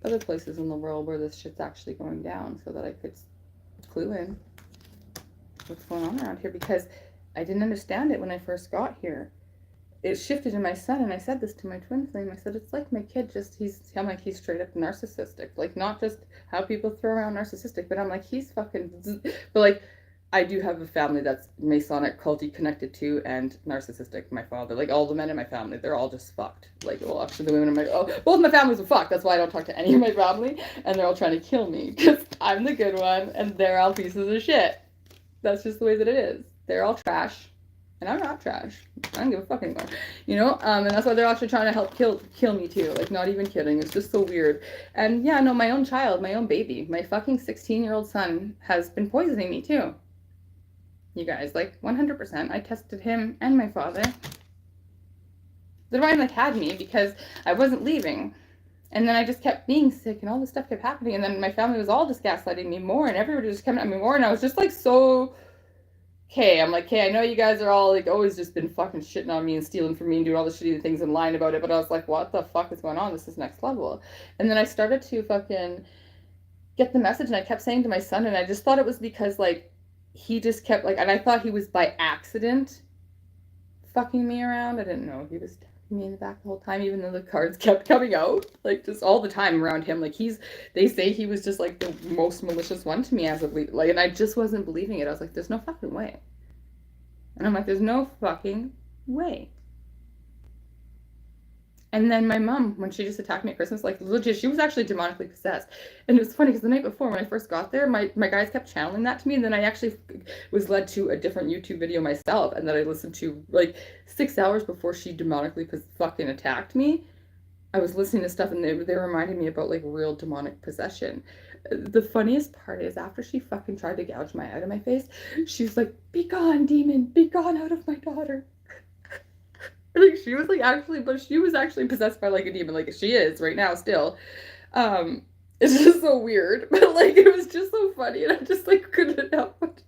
other places in the world where this shit's actually going down, so that I could clue in what's going on around here, because I didn't understand it when I first got here. It shifted in my son, and I said this to my twin flame. I said, it's like my kid just, I'm like, he's straight up narcissistic. Like, not just how people throw around narcissistic, but I'm like, he's fucking, but like, I do have a family that's Masonic, culty connected to, and narcissistic. My father, like all the men in my family, they're all just fucked. Like, well, actually the women in my, both my families are fucked. That's why I don't talk to any of my family, and they're all trying to kill me, because I'm the good one, and they're all pieces of shit. That's just the way that it is. They're all trash, and I'm not trash. I don't give a fuck anymore, you know? And that's why they're actually trying to help kill me too. Like, not even kidding. It's just so weird. And yeah, no, my own child, my own baby, my fucking 16-year-old son has been poisoning me too. You guys, like, 100%. I tested him and my father. The divine, like, had me because I wasn't leaving. And then I just kept being sick, and all this stuff kept happening. And then my family was all just gaslighting me more, and everybody was just coming at me more. And I was just, like, so... Okay, I'm like, okay, I know you guys are all, like, always just been fucking shitting on me and stealing from me and doing all the shitty things and lying about it. But I was like, what the fuck is going on? This is next level. And then I started to fucking get the message, and I kept saying to my son, and I just thought it was because, like, he just kept, like, and I thought he was by accident fucking me around. I didn't know he was tapping me in the back the whole time, even though the cards kept coming out, like, just all the time around him. Like, they say he was just, like, the most malicious one to me as of late. Like, and I just wasn't believing it. I was like, there's no fucking way. And I'm like, there's no fucking way. And then my mom, when she just attacked me at Christmas, like, legit, she was actually demonically possessed. And it was funny because the night before, when I first got there, my guys kept channeling that to me. And then I actually was led to a different YouTube video myself. And that I listened to, like, 6 hours before she demonically fucking attacked me. I was listening to stuff, and they reminded me about, like, real demonic possession. The funniest part is, after she fucking tried to gouge my eye out of my face, she was like, be gone, demon, be gone out of my daughter. Like, she was, like, actually, but she was actually possessed by, like, a demon, like, she is right now still. It's just so weird, but, like, it was just so funny, and I just, like, couldn't help it.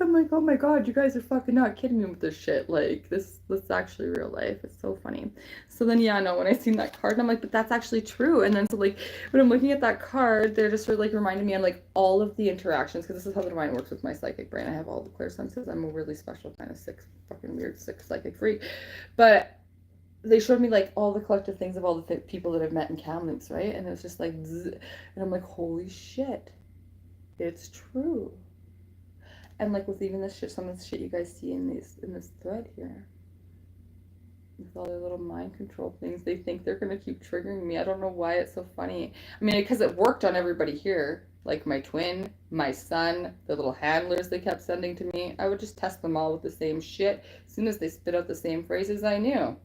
I'm like, oh my god, you guys are fucking not kidding me with this shit. Like, this is actually real life. It's so funny. So then, yeah, no, when I seen that card, I'm like, but that's actually true. And then, so, like, when I'm looking at that card, they're just sort of, like, reminding me of, like, all of the interactions, because this is how the divine works with my psychic brain. I have all the clear senses. I'm a really special kind of sick, fucking weird, sick psychic freak. But they showed me like all the collective things of all the people that I've met in Kamloops, right? And it was just like, zzz, and I'm like, holy shit, it's true. And like with even this shit, some of the shit you guys see in this thread here, with all their little mind control things, they think they're gonna keep triggering me. I don't know why it's so funny. I mean, because it worked on everybody here, like my twin, my son, the little handlers they kept sending to me. I would just test them all with the same shit. As soon as they spit out the same phrases, I knew.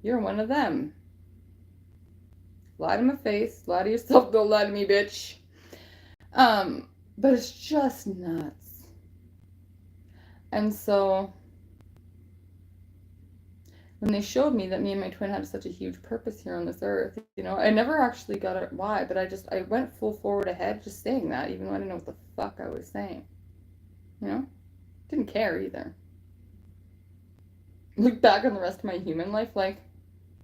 You're one of them. Lie to my face. Lie to yourself. Don't lie to me, bitch. But it's just nuts. And so when they showed me that me and my twin had such a huge purpose here on this earth, you know, I never actually got it why, but I went full forward ahead just saying that, even though I didn't know what the fuck I was saying. You know? Didn't care either. Look back on the rest of my human life like,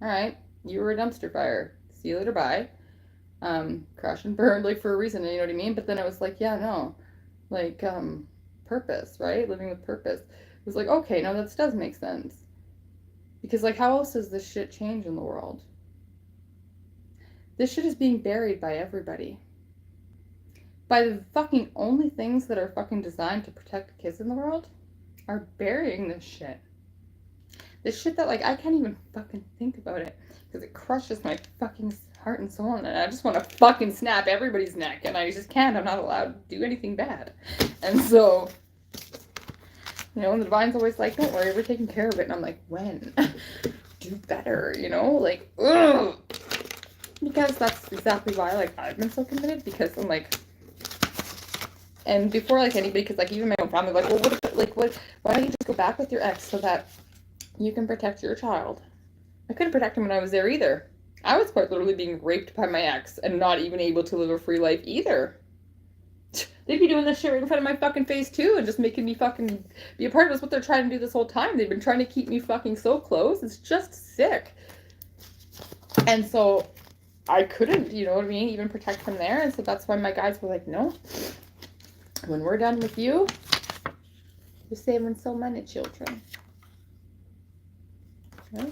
alright, you were a dumpster fire. See you later, bye. Crash and burn, like, for a reason, you know what I mean? But then it was like, yeah, no. Like, purpose, right? Living with purpose. It was like, okay, now that does make sense. Because, like, how else does this shit change in the world? This shit is being buried by everybody. By the fucking only things that are fucking designed to protect kids in the world are burying this shit. This shit that, like, I can't even fucking think about it. Because it crushes my fucking heart and soul. And I just want to fucking snap everybody's neck. And I just can't. I'm not allowed to do anything bad. And so, you know, and the divine's always like, don't worry, we're taking care of it. And I'm like, when? Do better, you know? Like, ugh. Because that's exactly why, like, I've been so committed. Because I'm like, and before, like, anybody, because, like, even my own family, like, well, what if, like, what, why don't you just go back with your ex so that you can protect your child? I couldn't protect him when I was there either. I was quite literally being raped by my ex and not even able to live a free life either. They'd be doing this shit right in front of my fucking face too and just making me fucking be a part of it. That's what they're trying to do this whole time. They've been trying to keep me fucking so close. It's just sick. And so I couldn't, you know what I mean, even protect him there. And so that's why my guys were like, no, when we're done with you, you're saving so many children. Yeah.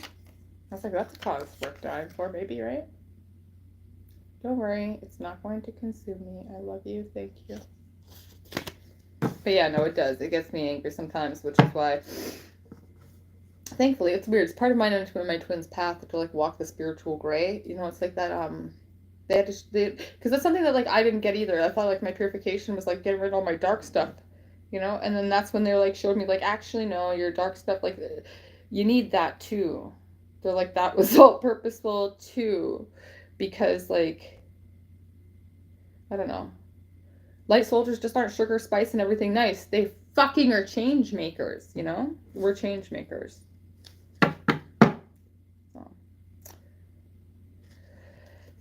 I was like, that's a cause worth dying for, baby, right? Don't worry, it's not going to consume me. I love you, thank you. But yeah, no, it does. It gets me angry sometimes, which is why, thankfully, it's weird. It's part of mine and my twins' path to, like, walk the spiritual gray. You know, it's like that, they had to, because that's something that, like, I didn't get either. I thought, like, my purification was, like, getting rid of all my dark stuff, you know? And then that's when they, like, showed me, like, actually, no, your dark stuff, like, you need that, too. They're like, that was all purposeful, too. Because, like, I don't know. Light soldiers just aren't sugar, spice, and everything nice. They fucking are change makers, you know? We're change makers. So,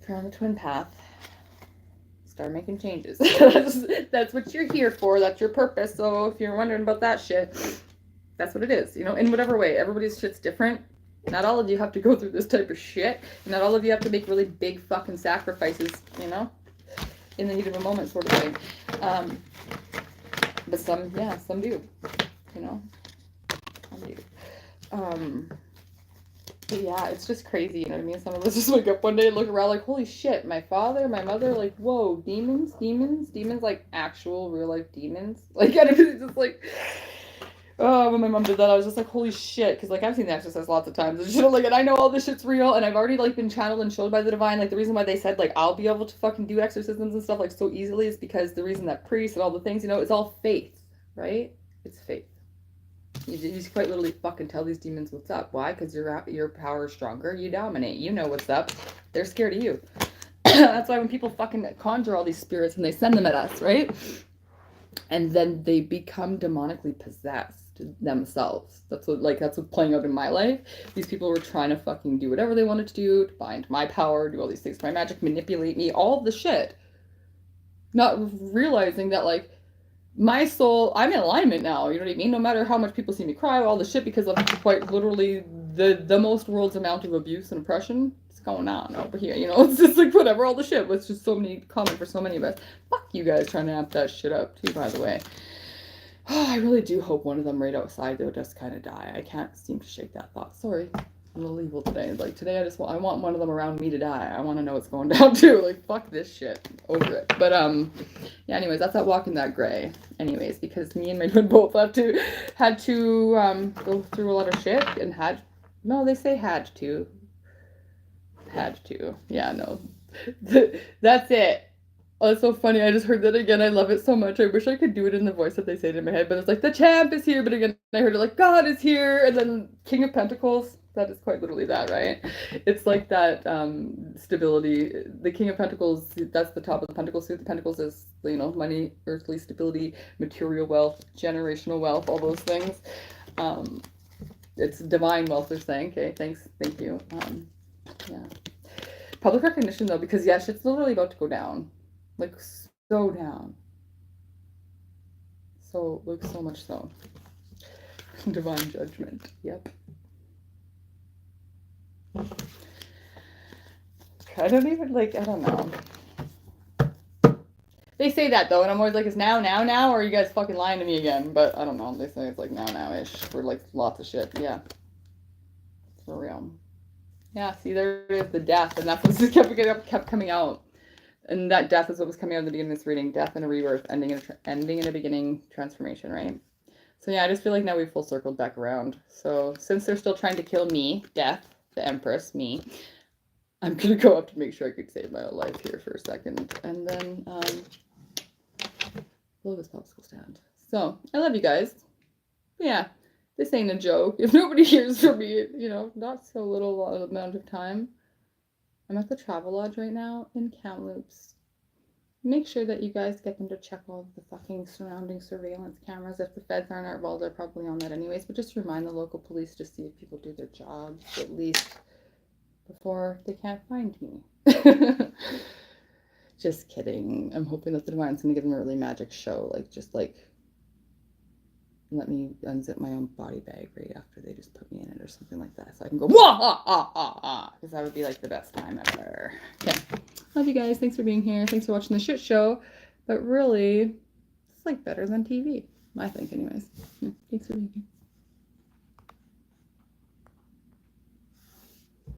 if you're on the twin path, start making changes. That's what you're here for. That's your purpose. So if you're wondering about that shit, that's what it is, you know? In whatever way. Everybody's shit's different. Not all of you have to go through this type of shit. Not all of you have to make really big fucking sacrifices, you know? In the heat of a moment sort of thing. But some, yeah, some do. You know? Some do. But yeah, it's just crazy, you know what I mean? Some of us just wake up one day and look around like, holy shit, my father, my mother, like, whoa, demons, like actual real life demons. Like, and it's just like... Oh, when my mom did that, I was just like, holy shit, because, like, I've seen The Exorcist lots of times, and, like, and I know all this shit's real, and I've already, like, been channeled and showed by the divine. Like, the reason why they said, like, I'll be able to fucking do exorcisms and stuff, like, so easily is because the reason that priests and all the things, you know, it's all faith, right? It's faith. You quite literally fucking tell these demons what's up. Why? Because your power is stronger, you dominate, you know what's up, they're scared of you. That's why when people fucking conjure all these spirits and they send them at us, right? And then they become demonically possessed themselves. That's what's playing out in my life. These people were trying to fucking do whatever they wanted to do to bind my power, do all these things, my magic, manipulate me, all of the shit. Not realizing that, like, my soul, I'm in alignment now, you know what I mean? No matter how much people see me cry, all the shit, because of quite literally the most world's amount of abuse and oppression is going on over here, you know? It's just like, whatever, all the shit. It's just so many, common for so many of us. Fuck you guys trying to amp that shit up, too, by the way. Oh, I really do hope one of them right outside, they'll just kind of die. I can't seem to shake that thought. Sorry. a little evil today. Like today I want one of them around me to die. I want to know what's going down too. Like fuck this shit. Over it. But yeah, anyways, that's that walking that gray. Anyways, because me and my twin both had to go through a lot of shit and they say had to. Yeah, no. That's it. Oh, it's so funny. I just heard that again. I love it so much. I wish I could do it in the voice that they say it in my head, but it's like the champ is here. But again, I heard it like God is here, and then King of Pentacles. That is quite literally that, right? It's like that stability. The King of Pentacles, that's the top of the Pentacle suit. The Pentacles is, you know, money, earthly stability, material wealth, generational wealth, all those things. It's divine wealth, they're saying. Okay, thanks, thank you. Yeah. Public recognition though, because yeah, shit's literally about to go down. Like so down. So like so much so. Divine judgment. Yep. I don't even I don't know. They say that though, and I'm always like, it's now, or are you guys fucking lying to me again? But I don't know. They say it's like now-ish for like lots of shit. Yeah. For real. Yeah, see, there is the death, and that's what kept coming out. And that death is what was coming out in the beginning of this reading. Death and a rebirth, ending in a beginning, transformation, right? So yeah, I just feel like now we've full circled back around. So since they're still trying to kill me, Death, the Empress, me, I'm going to go up to make sure I could save my own life here for a second. And then, blow this popsicle stand. So, I love you guys. Yeah, this ain't a joke. If nobody hears from me, you know, not so little amount of time. I'm at the Travelodge right now in Kamloops. Make sure that you guys get them to check all the fucking surrounding surveillance cameras. If the feds aren't involved, they're probably on that anyways. But just remind the local police to see if people do their jobs, at least before they can't find me. Just kidding. I'm hoping that the Divine's going to give them a really magic show. Let me unzip my own body bag right after they just put me in it or something like that. So I can go, wah, ah, ah, ah, ah. Because that would be like the best time ever. Okay. Love you guys. Thanks for being here. Thanks for watching the shit show. But really, it's like better than TV. I think anyways. Thanks for being here.